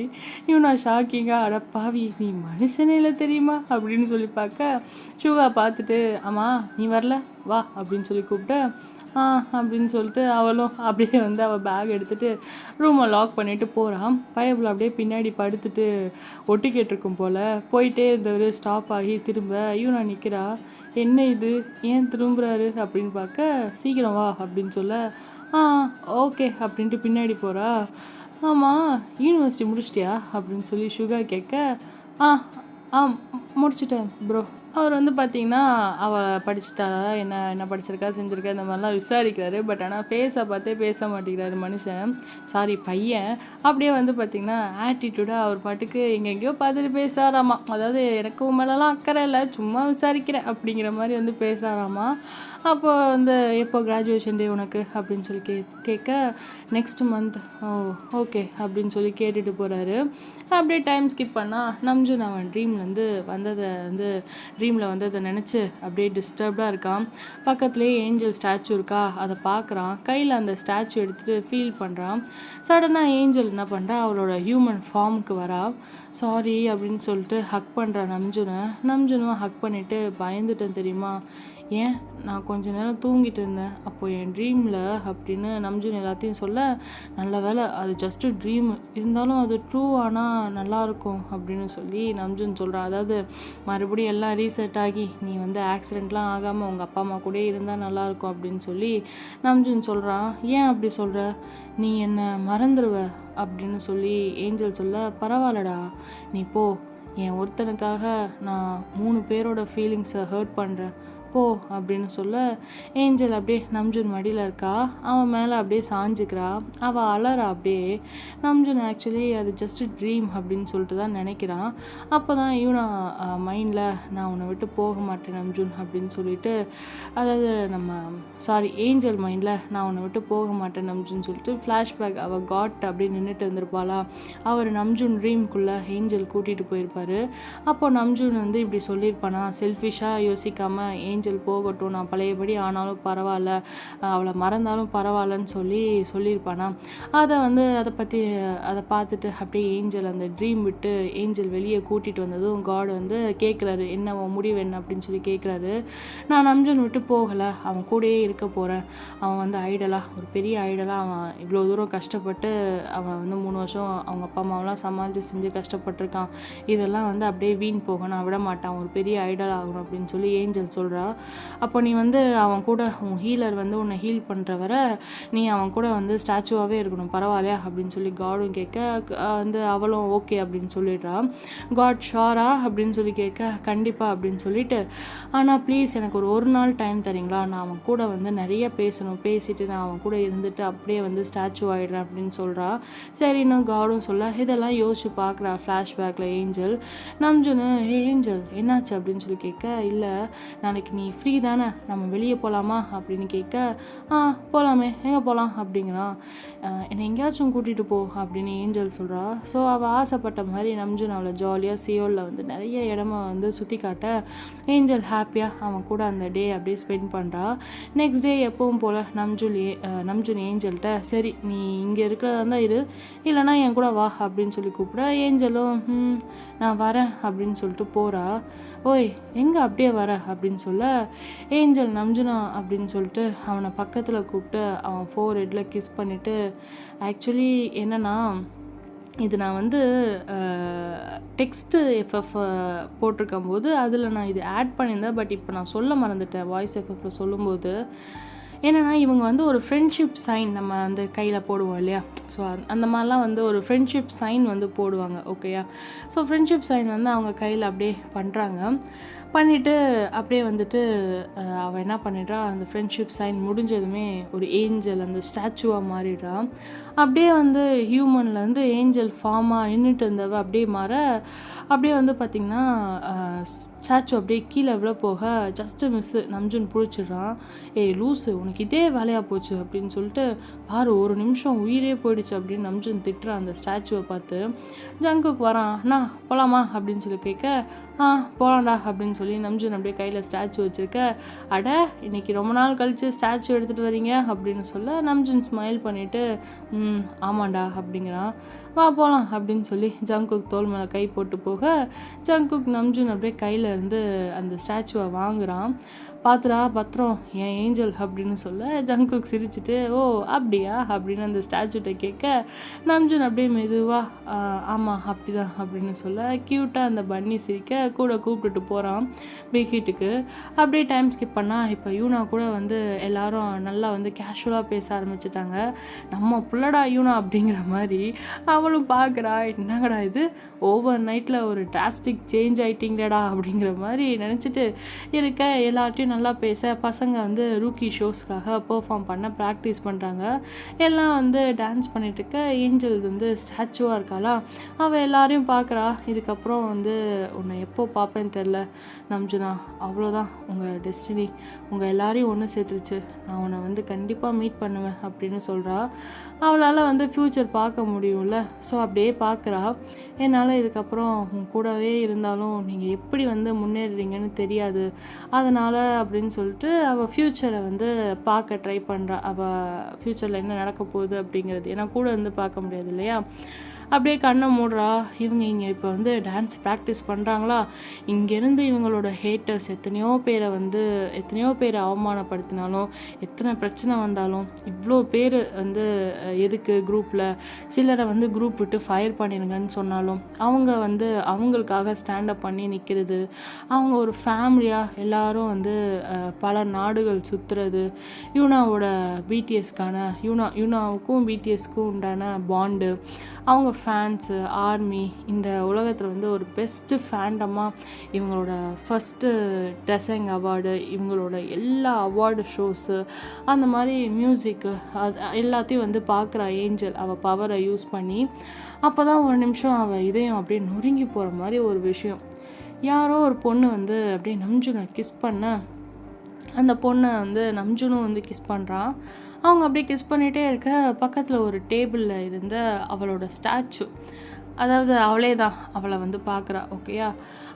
இவனா ஷாக்கிங்காக அட பாவி நீ மனுஷனே இல்லை தெரியுமா அப்படின்னு சொல்லி பார்க்க ஷூகா பார்த்துட்டு ஆமாம் நீ வரல வா அப்படின்னு சொல்லி கூப்பிட்டு அப்படின்னு சொல்லிட்டு அவளும் அப்படியே வந்து அவள் பேக் எடுத்துகிட்டு ரூமை லாக் பண்ணிவிட்டு போகிறான். பயபிள் அப்படியே பின்னாடி படுத்துட்டு ஒட்டி கேட்டிருக்கும் போல் போயிட்டே இருந்தவர் ஸ்டாப் ஆகி திரும்ப யூனா நிற்கிறா. என்ன இது ஏன் திரும்புகிறாரு அப்படின்னு பார்க்க சீக்கிரம் வா அப்படின்னு சொல்ல ஓகே அப்படின்ட்டு பின்னாடி போகிறா. ஆமாம் யூனிவர்சிட்டி முடிச்சிட்டியா அப்படின்னு சொல்லி சுகா கேட்க, ஆ ஆ முடிச்சிட்டேன் ப்ரோ. அவர் வந்து பார்த்திங்கன்னா அவள் படிச்சிட்டாளா, என்ன என்ன படிச்சிருக்கா செஞ்சுருக்கா இந்த மாதிரிலாம் விசாரிக்கிறாரு. பட் ஆனால் ஃபேஸை பார்த்தே பேச மாட்டேங்கிறாரு மனுஷன், சாரி பையன். அப்படியே வந்து பார்த்திங்கன்னா ஆட்டிடியூடாக அவர் பாட்டுக்கு எங்கெங்கேயோ பார்த்துட்டு பேசுகிறாராமா. அதாவது எனக்கு உன் மேலெலாம் அக்கறை இல்லை, சும்மா விசாரிக்கிறேன் அப்படிங்கிற மாதிரி வந்து பேசுகிறாராமா. அப்போ வந்து எப்போ கிராஜுவேஷன் டே உனக்கு அப்படின்னு சொல்லி கேட்க நெக்ஸ்ட் மந்த். ஓ ஓகே அப்படின்னு சொல்லி கேட்டுட்டு போகிறாரு. அப்படியே டைம் ஸ்கிப் பண்ணால் நம்ஜுன் அவன் ட்ரீமில் வந்ததை நினச்சி அப்படியே டிஸ்டர்ப்டாக இருக்கான். பக்கத்துலேயே ஏஞ்சல் ஸ்டாச்சு இருக்கா, அதை பார்க்குறான். கையில் அந்த ஸ்டாச்சு எடுத்துகிட்டு ஃபீல் பண்ணுறான். சடனாக ஏஞ்சல் என்ன பண்ணுறா, அவளோட ஹியூமன் ஃபார்முக்கு வரா. சாரி அப்படின்னு சொல்லிட்டு ஹக் பண்ணுறான் நம்ஜுனும் ஹக் பண்ணிவிட்டு, பயந்துட்டேன் தெரியுமா, ஏன் நான் கொஞ்ச நேரம் தூங்கிட்டு இருந்தேன் அப்போது என் ட்ரீமில் அப்படின்னு நம்ஜுன் எல்லாத்தையும் சொல்ல, நல்ல வேலை அது ஜஸ்ட்டு ட்ரீம், இருந்தாலும் அது ட்ரூ ஆனால் நல்லாயிருக்கும் அப்படின்னு சொல்லி நம்ஜுன் சொல்கிறான். அதாவது மறுபடியும் எல்லாம் ரீசெட் ஆகி நீ வந்து ஆக்சிடெண்ட்லாம் ஆகாமல் உங்கள் அப்பா அம்மா கூட இருந்தால் நல்லாயிருக்கும் அப்படின்னு சொல்லி நம்ஜுன் சொல்கிறான். ஏன் அப்படி சொல்கிற, நீ என்னை மறந்துடுவ அப்படின்னு சொல்லி ஏஞ்சல் சொல்ல, பரவாயில்லடா நீ போ, என் ஒருத்தனுக்காக நான் 3 பேரோட ஃபீலிங்ஸை ஹர்ட் பண்ணுறேன் போ அப்படின்னு சொல்ல, ஏஞ்சல் அப்படியே நம்ஜுன் மடியில் இருக்கா, அவன் மேலே அப்படியே சாஞ்சிக்கிறா, அவள் அலறா. அப்படியே நம்ஜுன் ஆக்சுவலி அது ஜஸ்ட் ட்ரீம் அப்படின்னு சொல்லிட்டு தான் நினைக்கிறான். அப்போ தான் இவனா மைண்டில் நான் உன்னை விட்டு போக மாட்டேன் நம்ஜுன் அப்படின்னு சொல்லிட்டு, அதாவது ஏஞ்சல் மைண்டில் நான் உன்னை விட்டு போக மாட்டேன் நம்ஜுன் சொல்லிட்டு ஃப்ளாஷ்பேக், அவள் காட் அப்படின்னு நின்றுட்டு வந்திருப்பாளா, அவர் நம்ஜுன் ட்ரீம்குள்ளே ஏஞ்சல் கூட்டிகிட்டு போயிருப்பார். அப்போ நம்ஜுன் வந்து இப்படி சொல்லியிருப்பானா, செல்ஃபிஷாக யோசிக்காமல் ஏஞ்சல் போகட்டும், நான் பழையபடி ஆனாலும் பரவாயில்ல, அவளை மறந்தாலும் பரவாயில்லன்னு சொல்லியிருப்பானா. அதை பார்த்துட்டு அப்படியே ஏஞ்சல் அந்த ட்ரீம் விட்டு ஏஞ்சல் வெளியே கூட்டிகிட்டு வந்ததும் காட் வந்து கேட்குறாரு, என்ன அவன் முடிவு என்ன அப்படின்னு சொல்லி கேட்குறாரு. நான் நம்ஜுன் விட்டு போகலை, அவன் கூடயே இருக்க போகிறேன். அவன் வந்து ஒரு பெரிய ஐடலாக அவன் இவ்வளோ தூரம் கஷ்டப்பட்டு அவன் வந்து 3 வருஷம் அவங்க அப்பா அம்மாவெலாம் சமாளித்து செஞ்சு கஷ்டப்பட்டிருக்கான். இதெல்லாம் வந்து அப்படியே வீண் போக நான் விட மாட்டான், ஒரு பெரிய ஐடல் ஆகணும் அப்படின்னு சொல்லி ஏஞ்சல் சொல்கிறா. அப்போ நீ வந்து அவன் கூட உன் ஹீலர் வந்து உன்னை ஹீல் பண்ணுற வர நீ அவன் கூட வந்து ஸ்டாச்சுவாகவே இருக்கணும், பரவாயில்லையா அப்படின்னு சொல்லி காடும் கேட்க, வந்து அவளும் ஓகே அப்படின்னு சொல்லிடுறான். காட் ஷோரா அப்படின்னு சொல்லி கேட்க, கண்டிப்பாக அப்படின்னு சொல்லிட்டு, ஆனால் ப்ளீஸ் எனக்கு ஒரு நாள் டைம் தரீங்களா, நான் அவன் கூட வந்து நிறைய பேசிட்டு நான் அவன் கூட இருந்துட்டு அப்படியே வந்து ஸ்டாச்சு ஆகிடுறேன் அப்படின்னு சொல்கிறா. சரின்னு காடும் சொல்ல, இதெல்லாம் யோசிச்சு பார்க்குறா ஃப்ளாஷ்பேக்கில் ஏஞ்சல். நம்ஜுன்னு ஏஞ்சல் என்னாச்சு அப்படின்னு சொல்லி கேட்க, இல்லை நாளைக்கு நீ ஃப்ரீ தானே, நம்ம வெளியே போகலாமா அப்படின்னு கேட்க, போகலாமே, எங்கே போகலாம் அப்படிங்கிறான். என்னை எங்கேயாச்சும் கூட்டிகிட்டு போ அப்படின்னு ஏஞ்சல் சொல்கிறா. ஸோ அவள் ஆசைப்பட்ட மாதிரி நம்ஜுன் அவளை ஜாலியாக சியோலில் வந்து நிறைய இடமா வந்து சுற்றி காட்ட ஏஞ்சல் ஹாப்பியாக அவன் கூட அந்த டே அப்படியே ஸ்பெண்ட் பண்ணுறா. நெக்ஸ்ட் டே எப்பவும் போல் நம்ஜுன் ஏஞ்சல்கிட்ட, சரி நீ இங்கே இருக்கிறதா இருந்தால் இரு, இல்லைனா என் கூட வா அப்படின்னு சொல்லி கூப்பிட, ஏஞ்சலும் நான் வரேன் அப்படின்னு சொல்லிட்டு போகிறா. ஓய் எங்கே அப்படியே வர அப்படின்னு சொல்ல, ஏஞ்சல் நம்ஜுனா அப்படின்னு சொல்லிட்டு அவனை பக்கத்தில் கூப்பிட்டு அவன் ஃபோர்ஹெட்டில் கிஸ் பண்ணிவிட்டு, ஆக்சுவலி என்னென்னா இது நான் வந்து டெக்ஸ்ட்டு எஃப்எஃப் போட்டிருக்கும் போது அதில் நான் இது ஆட் பண்ணியிருந்தேன், பட் இப்போ நான் சொல்ல மறந்துட்டேன் வாய்ஸ் எஃப்எஃப்ல சொல்லும்போது. என்னென்னா இவங்க வந்து ஒரு ஃப்ரெண்ட்ஷிப் சைன் நம்ம வந்து கையில் போடுவோம் இல்லையா, ஸோ அந்த மாதிரிலாம் வந்து ஒரு ஃப்ரெண்ட்ஷிப் சைன் வந்து போடுவாங்க, ஓகேயா. ஸோ ஃப்ரெண்ட்ஷிப் சைன் வந்து அவங்க கையில் அப்படியே பண்ணுறாங்க. பண்ணிவிட்டு அப்படியே வந்துட்டு அவள் என்ன பண்ணிடுறா, அந்த ஃப்ரெண்ட்ஷிப் சைன் முடிஞ்சதுமே ஒரு ஏஞ்சல் அந்த ஸ்டாச்சுவாக மாறிடுறா. அப்படியே வந்து ஹியூமன்லேருந்து ஏஞ்சல் ஃபார்மாக நின்றுட்டு இருந்தவ அப்படியே மாற, அப்படியே வந்து பார்த்திங்கன்னா ஸ்டாச்சு அப்படியே கீழே விழ போக ஜஸ்ட்டு மிஸ்ஸு நம்ஜுன் பிடிச்சிடுறான். ஏய் லூஸு, உனக்கு இதே வேலையாக போச்சு அப்படின்னு சொல்லிட்டு, பாரு ஒரு நிமிஷம் உயிரே போயிடுச்சு அப்படின்னு நம்ஜுன் திட்டுறான் அந்த ஸ்டாச்சுவை பார்த்து. ஜங்குக்கு வரான், அண்ணா போகலாமா அப்படின்னு சொல்லி கேட்க, போகலாண்டா அப்படின்னு சொல்லி நம்ஜுன் அப்படியே கையில் ஸ்டாச்சு வச்சுருக்க, அட இன்றைக்கி ரொம்ப நாள் கழித்து ஸ்டாச்சு எடுத்துகிட்டு வரீங்க அப்படின்னு சொல்ல நம்ஜுன் ஸ்மைல் பண்ணிவிட்டு, ஆமாண்டா அப்படிங்கிறான். வா போகலாம் அப்படின்னு சொல்லி ஜங்குக் தோல் மேலே கை போட்டு போக ஜங்குக் நம்ஜூன் அப்படியே கையில் இருந்து அந்த ஸ்டாச்சுவை வாங்குறான். பார்த்துடா பத்திரம் என் ஏஞ்சல் அப்படின்னு சொல்ல ஜங்குக் சிரிச்சுட்டு ஓ அப்படியா அப்படின்னு அந்த ஸ்டாச்சுட்டை கேட்க நம்ஜூன் அப்படியே மெதுவாக ஆமாம் அப்படிதான் அப்படின்னு சொல்ல க்யூட்டாக அந்த பன்னி சிரிக்க கூட கூப்பிட்டுட்டு போகிறான் பிக் ஹிட்டுக்கு. அப்படியே டைம் ஸ்கிப் பண்ணால் இப்போ யூனா கூட வந்து எல்லாரும் நல்லா வந்து கேஷுவலாக பேச ஆரம்பிச்சிட்டாங்க. நம்ம புள்ளடா யூனா அப்படிங்கிற மாதிரி அவளும் பார்க்குறா, என்னங்கடா இது ஓவர் நைட்டில் ஒரு டிராஸ்டிக் சேஞ்ச் ஆகிட்டிங்கடா அப்படிங்கிற மாதிரி நினச்சிட்டு இருக்க. எல்லார்ட்டையும் நல்லா பேச பசங்க வந்து ரூக்கி ஷோஸ்க்காக பெர்ஃபார்ம் பண்ண ப்ராக்டிஸ் பண்ணுறாங்க. எல்லாம் வந்து டான்ஸ் பண்ணிட்டு இருக்க ஏஞ்சல் வந்து ஸ்டாச்சுவாக இருக்காளா, அவள் எல்லாரையும் பார்க்குறா. இதுக்கப்புறம் வந்து உன்னை எப்போ பார்ப்பேன்னு தெரில நம்ஜுனா, அவ்வளோதான் உங்கள் டெஸ்டினி, உங்கள் எல்லாரையும் ஒன்று சேர்த்துருச்சு, நான் உன்னை வந்து கண்டிப்பாக மீட் பண்ணுவேன் அப்படின்னு சொல்கிறா. அவளால் வந்து ஃப்யூச்சர் பார்க்க முடியும்ல, ஸோ அப்படியே பார்க்குறா. என்னால் இதுக்கப்புறம் உன் கூடவே இருந்தாலும் நீங்கள் எப்படி வந்து முன்னேறுறீங்கன்னு தெரியாது, அதனால் அப்படின்னு சொல்லிட்டு அவள் ஃப்யூச்சரை வந்து பார்க்க ட்ரை பண்ணுறா. அவள் ஃப்யூச்சரில் என்ன நடக்க போகுது அப்படிங்கிறது, ஏன்னா கூட இருந்து பார்க்க முடியாது இல்லையா. அப்படியே கண்ணை மூடுறா. இவங்க இங்கே இப்போ வந்து டான்ஸ் ப்ராக்டிஸ் பண்ணுறாங்களா, இங்கேருந்து இவங்களோட ஹேட்டர்ஸ் எத்தனையோ பேரை அவமானப்படுத்தினாலும் எத்தனை பிரச்சனை வந்தாலும் இவ்வளோ பேர் வந்து எதுக்கு குரூப்பில் சிலரை வந்து குரூப் விட்டு ஃபயர் பண்ணிடுங்கன்னு சொன்னாலும் அவங்க வந்து அவங்களுக்காக ஸ்டாண்டப் பண்ணி நிற்கிறது, அவங்க ஒரு ஃபேமிலியாக எல்லாரும் வந்து பல நாடுகள் சுற்றுறது, யூனாவோட பிடிஎஸ்க்கான யூனாவுக்கும் பிடிஎஸ்க்கும் உண்டான பாண்டு, அவங்க ஃபேன்ஸு ஆர்மி, இந்த உலகத்தில் வந்து ஒரு பெஸ்ட்டு ஃபேண்டமாக இவங்களோட ஃபஸ்ட்டு டெசைங் அவார்டு, இவங்களோட எல்லா அவார்டு ஷோஸு, அந்த மாதிரி மியூசிக்கு, அது எல்லாத்தையும் வந்து பார்க்குறா ஏஞ்சல் அவள் பவரை யூஸ் பண்ணி. அப்போ தான் ஒரு நிமிஷம் அவள் இதயம் அப்படியே நொறுங்கி போகிற மாதிரி ஒரு விஷயம். யாரோ ஒரு பொண்ணு வந்து அப்படியே நம்ஜுனை கிஸ் பண்ண, அந்த பொண்ணை வந்து நம்ஜுனும் வந்து கிஸ் பண்ணுறான். அவங்க அப்படியே கிஸ் பண்ணிகிட்டே இருக்க பக்கத்தில் ஒரு டேபிளில் இருந்த அவளோட ஸ்டாச்சு, அதாவது அவளே தான் அவளை வந்து பார்க்குறா. ஓகேயா,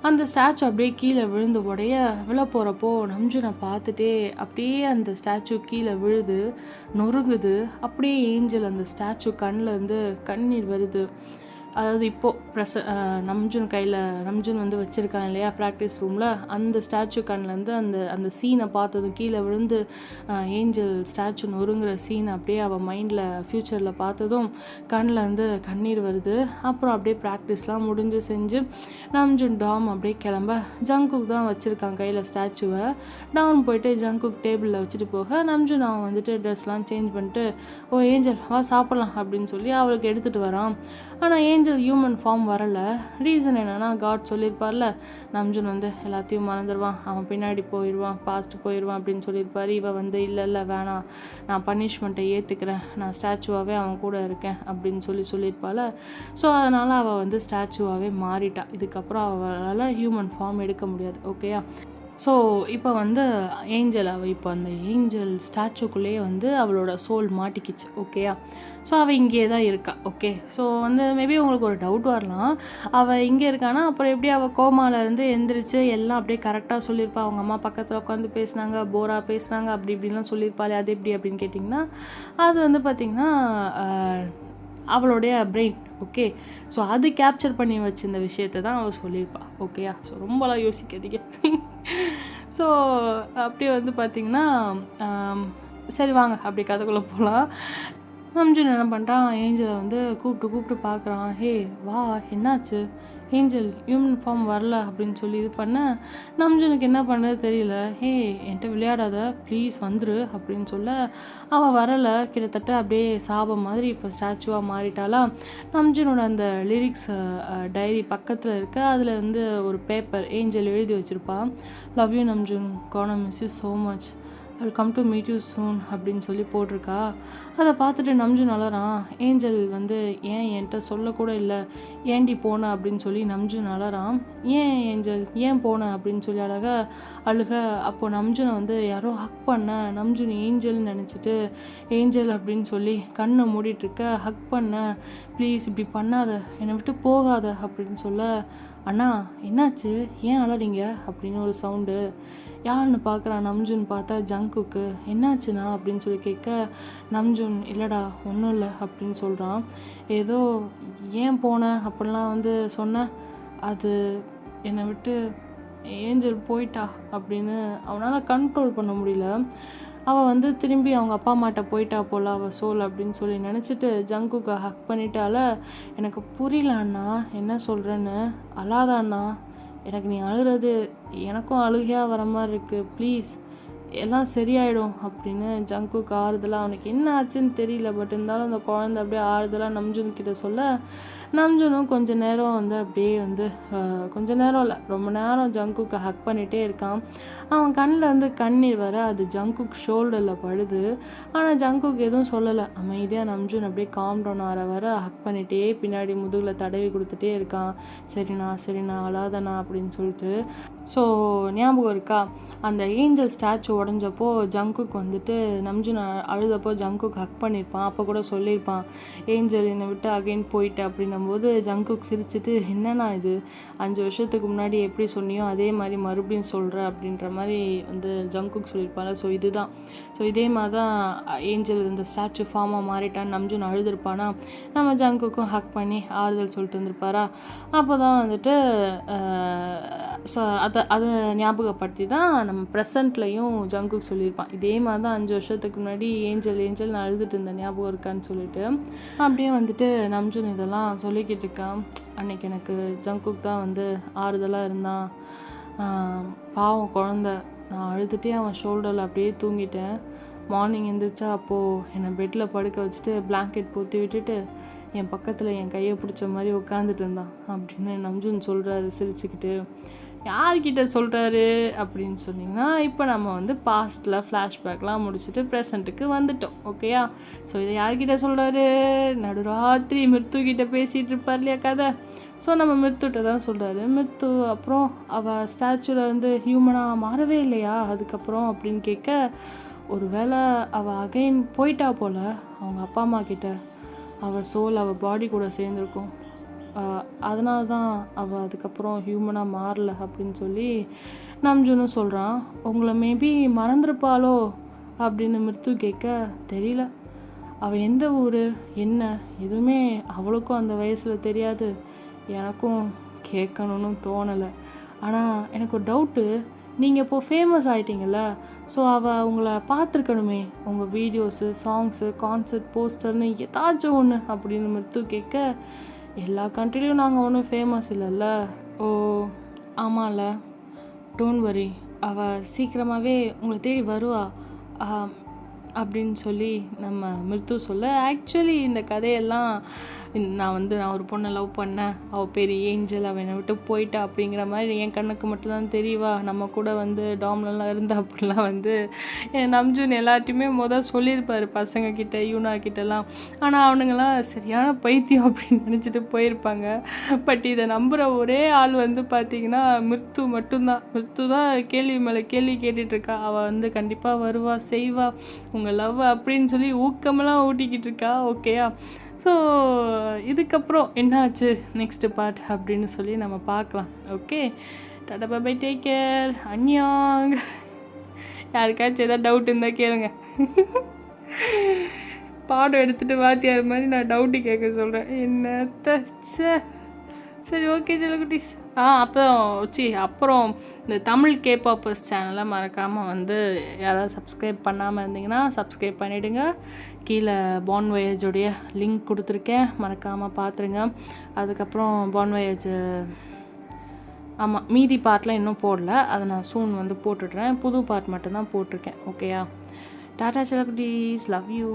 அந்த ஸ்டாச்சு அப்படியே கீழே விழுந்து உடைய விழ போகிறப்போ நம்ஜுனை பார்த்துட்டே அப்படியே அந்த ஸ்டாச்சு கீழே விழுது, நொறுங்குது. அப்படியே ஏஞ்சல் அந்த ஸ்டாச்சு கண்ணில் இருந்து கண்ணீர் வருது. அதாவது இப்போது நம்ஜுன் வந்து வச்சுருக்காங்க இல்லையா ப்ராக்டிஸ் ரூமில், அந்த ஸ்டாச்சு கண்ணிலேருந்து அந்த சீனை பார்த்ததும் கீழே விழுந்து ஏஞ்சல் ஸ்டாச்சு நொறுங்குற சீன் அப்படியே அவள் மைண்டில் ஃப்யூச்சரில் பார்த்ததும் கண்ணில் இருந்து கண்ணீர் வருது. அப்புறம் அப்படியே ப்ராக்டிஸ்லாம் முடிஞ்சு செஞ்சு நம்ஜுன் டாம் அப்படியே கிளம்ப, ஜங்குக் தான் வச்சுருக்கான் கையில் ஸ்டாச்சுவை. டவுன் போயிட்டு ஜங்குக் டேபிளில் வச்சுட்டு போக நம்ஜுன் அவன் வந்துட்டு ட்ரெஸ்லாம் சேஞ்ச் பண்ணிட்டு ஓ ஏஞ்சல் வா சாப்பிட்லாம் அப்படின்னு சொல்லி அவளுக்கு எடுத்துகிட்டு வரான். ஆனால் ஏஞ்சல் ஹியூமன் ஃபார்ம் வரலை. ரீசன் என்னென்னா காட் சொல்லியிருப்பார்ல, நம்ஜுன் வந்து எல்லாத்தையும் மறந்துடுவான், அவன் பின்னாடி போயிடுவான், பாஸ்ட்டு போயிடுவான் அப்படின்னு சொல்லியிருப்பார். இவன் வந்து இல்லை வேணாம், நான் பனிஷ்மெண்ட்டை ஏற்றுக்கிறேன், நான் ஸ்டாச்சுவாகவே அவன் கூட இருக்கேன் அப்படின்னு சொல்லியிருப்பாள். ஸோ அதனால் அவள் வந்து ஸ்டாச்சுவாகவே மாறிட்டா. இதுக்கப்புறம் அவளால் ஹியூமன் ஃபார்ம் எடுக்க முடியாது. ஓகேயா, ஸோ இப்போ வந்து அவள் இப்போ அந்த ஏஞ்சல் ஸ்டாச்சுக்குள்ளேயே வந்து அவளோட சோல் மாட்டிக்கிச்சு. ஓகேயா, ஸோ அவள் இங்கே தான் இருக்கா. ஓகே, ஸோ வந்து மேபி உங்களுக்கு ஒரு டவுட் வரலாம், அவள் இங்கே இருக்கானா அப்புறம் எப்படி அவள் கோமாலேருந்து எந்திரிச்சு எல்லாம் அப்படியே கரெக்டாக சொல்லியிருப்பா, அவங்க அம்மா பக்கத்தில் உட்காந்து பேசினாங்க, போராக பேசினாங்க, அப்படி இப்படின்லாம் சொல்லியிருப்பாள், அது எப்படி அப்படின்னு கேட்டிங்கன்னா, அது வந்து பார்த்திங்கன்னா அவளுடைய பிரெயின். ஓகே, ஸோ அது கேப்சர் பண்ணி வச்சு இந்த விஷயத்தை தான் அவள் சொல்லியிருப்பாள். ஓகேயா, ஸோ ரொம்பலாம் யோசிக்காதீங்க. ஸோ அப்படியே வந்து பார்த்திங்கன்னா சரி வாங்க அப்படி கதைக்குள்ளே போகலாம். நம்ஜுன் என்ன பண்ணுறான், ஏஞ்சலை வந்து கூப்பிட்டு பார்க்குறான். ஹே வா, என்னாச்சு ஏஞ்சல், ஹியூமன் ஃபார்ம் வரல அப்படின்னு சொல்லி இது பண்ண நம்ஜுனுக்கு என்ன பண்ணுறது தெரியல. ஹே என்கிட்ட விளையாடாத ப்ளீஸ் வந்துரு அப்படின்னு சொல்ல அவள் வரலை. கிட்டத்தட்ட அப்படியே சாபம் மாதிரி இப்போ ஸ்டாச்சுவாக மாறிட்டாளா. நம்ஜுனோட அந்த லிரிக்ஸ் டைரி பக்கத்தில் இருக்க, அதில் வந்து ஒரு பேப்பர் ஏஞ்சல் எழுதி வச்சுருப்பான். லவ் யூ நம்ஜுன், கானா miss you so much, I come to meet you soon அப்படின்னு சொல்லி போட்டிருக்கா. அதை பார்த்துட்டு நம்ஜுன் அழறான். ஏஞ்சல் வந்து ஏன் என்கிட்ட சொல்லக்கூட இல்லை, ஏண்டி போன அப்படின்னு சொல்லி நம்ஜுன் அழறான். ஏன் ஏஞ்சல் ஏன் போன அப்படின்னு சொல்லி அழுக. அப்போது நம்ஜுனை வந்து யாரோ ஹக் பண்ண, நம்ஜுன் ஏஞ்சல்னு நினச்சிட்டு ஏஞ்சல் அப்படின்னு சொல்லி கண்ணை மூடிட்டுருக்க. ஹக் பண்ண, ப்ளீஸ் இப்படி பண்ணாத, என்னை விட்டு போகாத அப்படின்னு சொல்ல, அண்ணா என்னாச்சு ஏன் அழறீங்க அப்படின்னு ஒரு சவுண்டு. யாருன்னு பார்க்குறான் நம்ஜூன். பார்த்தா ஜங்குக்கு. என்னாச்சுண்ணா அப்படின்னு சொல்லி கேட்க, நம்ஜூன் இல்லைடா ஒன்றும் இல்லை அப்படின்னு சொல்கிறான். ஏதோ ஏன் போனேன் அப்படிலாம் வந்து சொன்னேன், அது என்னை விட்டு ஏஞ்சல் போயிட்டா அப்படின்னு அவனால் கண்ட்ரோல் பண்ண முடியல. அவள் வந்து திரும்பி அவங்க அப்பா அம்மாட்ட போயிட்டா போல் அவள் சோல் அப்படின்னு சொல்லி நினச்சிட்டு ஜங்குக்கு ஹக் பண்ணிட்டால. எனக்கு புரியல அண்ணா என்ன சொல்கிறேன்னு. அழாதாண்ணா, எனக்கு நீ அழுகிறது எனக்கும் அழுகையாக வர மாதிரி இருக்குது, ப்ளீஸ் எல்லாம் சரியாயிடும் அப்படின்னு ஜங்குக்கு ஆறுதலாக. அவனுக்கு என்ன ஆச்சுன்னு தெரியல, பட் இருந்தாலும் அந்த குழந்தை அப்படியே ஆறுதலாக நம்ஜூன் கிட்ட சொல்ல, நம்ஜூனும் கொஞ்ச நேரம் வந்து அப்படியே வந்து கொஞ்ச நேரம் இல்லை ரொம்ப நேரம் ஜங்குக்கு ஹக் பண்ணிகிட்டே இருக்கான். அவன் கண்ணில் வந்து கண்ணீர் வர அது ஜங்குக் ஷோல்டரில் படுது. ஆனால் ஜங்குக் எதுவும் சொல்லலை. அமைதியாக நம்ஜூன் அப்படியே காம் டவுன் ஆற வர ஹக் பண்ணிகிட்டே பின்னாடி முதுகில் தடவி கொடுத்துட்டே இருக்கான். சரிண்ணா அழாதண்ணா அப்படின்னு சொல்லிட்டு. ஸோ ஞாபகம் இருக்கா, அந்த ஏஞ்சல் ஸ்டாச்சு உடஞ்சப்போ ஜங்குக்கு வந்துட்டு நம்ஜூன் அழுதப்போ ஜங்குக்கு ஹக் பண்ணியிருப்பான். அப்போ கூட சொல்லியிருப்பான், ஏஞ்சல் என்னை விட்டு அகைன் போயிட்டு அப்படின்னும்போது ஜங்குக் சிரிச்சிட்டு, என்னன்னா இது 5 வருஷத்துக்கு முன்னாடி எப்படி சொன்னியோ அதே மாதிரி மறுபடியும் சொல்கிற அப்படின்ற மாதிரி வந்து ஜங்குக் சொல்லியிருப்பாள். ஸோ இதுதான், ஸோ இதே மாதிரி தான் ஏஞ்சல் இந்த ஸ்டாச்சு ஃபார்மாக மாறிட்டான்னு நம்ஜூன் அழுதுருப்பானா, நம்ம ஜங்குக்கும் ஹக் பண்ணி ஆறுதல் சொல்லிட்டு வந்திருப்பாரா. அப்போ தான் வந்துட்டு ஸோ அதை ஞாபகப்படுத்தி தான் நம்ம ப்ரெசண்ட்லையும் ஜங்குக் சொல்லியிருப்பான். இதே மாதிரி தான் 5 வருஷத்துக்கு முன்னாடி ஏஞ்சல் நான் அழுதுட்டு இருந்தேன் ஞாபகம் இருக்கான்னு சொல்லிட்டு. அப்படியே வந்துட்டு நம்ஜூன் இதெல்லாம் சொல்லிக்கிட்டு இருக்கான். அன்னைக்கு எனக்கு ஜங்குக் தான் வந்து ஆறுதலாக இருந்தான். பாவம் குழந்த, நான் அழுதுகிட்டே அவன் ஷோல்டரில் அப்படியே தூங்கிட்டேன். மார்னிங் எழுந்திரிச்சா அப்போது என்னை பெட்டில் படுக்க வச்சுட்டு பிளாங்கெட் போற்றி விட்டுட்டு என் பக்கத்தில் என் கையை பிடிச்ச மாதிரி உட்காந்துட்டு இருந்தான் அப்படின்னு நம்ஜூன் சொல்கிறாரு சிரிச்சுக்கிட்டு. யார்கிட்ட சொல்கிறாரு அப்படின்னு சொன்னிங்கன்னா, இப்போ நம்ம வந்து பாஸ்ட்டில் ஃப்ளாஷ்பேக்லாம் முடிச்சுட்டு ப்ரெசண்ட்டுக்கு வந்துட்டோம். ஓகேயா? ஸோ இதை யார்கிட்ட சொல்கிறாரு, நடுராத்திரி மிருத்துக்கிட்ட பேசிகிட்டு இருப்பார் இல்லையா கதை. ஸோ நம்ம மிருத்துகிட்ட தான் சொல்கிறாரு. மிருத்து அப்புறம் அவள் ஸ்டாச்சுவில் வந்து ஹியூமனாக மாறவே இல்லையா அதுக்கப்புறம் அப்படின்னு கேட்க, ஒரு வேளை அவள் அகைன் போயிட்டா போல் அவங்க அப்பா அம்மா கிட்ட, அவள் சோல் அவள் பாடி கூட சேர்ந்துருக்கும், அதனால தான் அவள் அதுக்கப்புறம் ஹியூமனாக மாறல அப்படின்னு சொல்லி நம்ஜூனும் சொல்கிறான். உங்களை மேபி மறந்துருப்பாளோ அப்படின்னு மிருத்து கேட்க, தெரியல, அவள் எந்த ஊர் என்ன எதுவுமே அவளுக்கும் அந்த வயசில் தெரியாது, எனக்கும் கேட்கணுன்னு தோணலை. ஆனால் எனக்கு ஒரு டவுட்டு, நீங்கள் இப்போது ஃபேமஸ் ஆகிட்டீங்கள்ல, ஸோ அவள் உங்களை பார்த்துருக்கணுமே, உங்கள் வீடியோஸு சாங்ஸு கான்சர்ட் போஸ்டர்னு ஏதாச்சும் ஒன்று அப்படின்னு மிருத்து கேட்க, எல்லா கண்ட்ரிலையும் நாங்கள் ஒன்றும் ஃபேமஸ் இல்லைல்ல. ஓ ஆமாம்ல, டோன்ட் வரி, அவள் சீக்கிரமாகவே உங்களை தேடி வருவா அப்படின்னு சொல்லி நம்ம மிருத்து சொல்ல, ஆக்சுவலி இந்த கதையெல்லாம் நான் ஒரு பொண்ணை லவ் பண்ணேன், அவள் பேர் ஏஞ்சல், அவள் என்னை விட்டு போயிட்டா அப்படிங்கிற மாதிரி என் கண்ணுக்கு மட்டும்தான் தெரியவா, நம்ம கூட வந்து டாம்லலாம் இருந்தா அப்படிலாம் வந்து நம்ஜூன் எல்லாத்தையுமே சொல்லியிருப்பார் பசங்கக்கிட்ட யூனா கிட்டலாம். ஆனால் அவனுங்களாம் சரியான பைத்தியம் அப்படின்னு நினச்சிட்டு போயிருப்பாங்க. பட் இதை நம்புகிற ஒரே ஆள் வந்து பார்த்திங்கன்னா மிருத்து மட்டும்தான். மிருத்து தான் கேள்வி மேலே கேள்வி கேட்டுட்ருக்கா. அவள் வந்து கண்டிப்பாக வருவா, செய்வா, உங்கள் லவ் அப்படின்னு சொல்லி ஊக்கமெல்லாம் ஊட்டிக்கிட்டு இருக்கா. ஓகேயா? ஸோ இதுக்கப்புறம் என்னாச்சு நெக்ஸ்ட்டு பார்ட் அப்படின்னு சொல்லி நம்ம பார்க்கலாம். Okay, tata bye, take care, அன்யாங். யாருக்காச்சும் எதாவது டவுட் இருந்தால் கேளுங்க. பாடம் எடுத்துகிட்டு வாத்தியார் மாதிரி நான் டவுட்டு கேட்க சொல்கிறேன். என்னத்த சரி, ஓகே ஜெலகுட்டீஸ். அப்புறம் இந்த தமிழ் கேபாப்பர்ஸ் சேனலை மறக்காமல் வந்து யாராவது சப்ஸ்கிரைப் பண்ணாமல் இருந்தீங்கன்னா சப்ஸ்கிரைப் பண்ணிவிடுங்க. கீழே பான் வயேஜோடைய லிங்க் கொடுத்துருக்கேன், மறக்காமல் பார்த்துருங்க. அதுக்கப்புறம் பான் வயேஜ் மீதி பார்ட்லாம் இன்னும் போடல, அதை நான் சூன் வந்து போட்டுடுறேன். புது பார்ட் மட்டும்தான் போட்டிருக்கேன். ஓகேயா? டாடா செலகுட்டீஸ், லவ் யூ.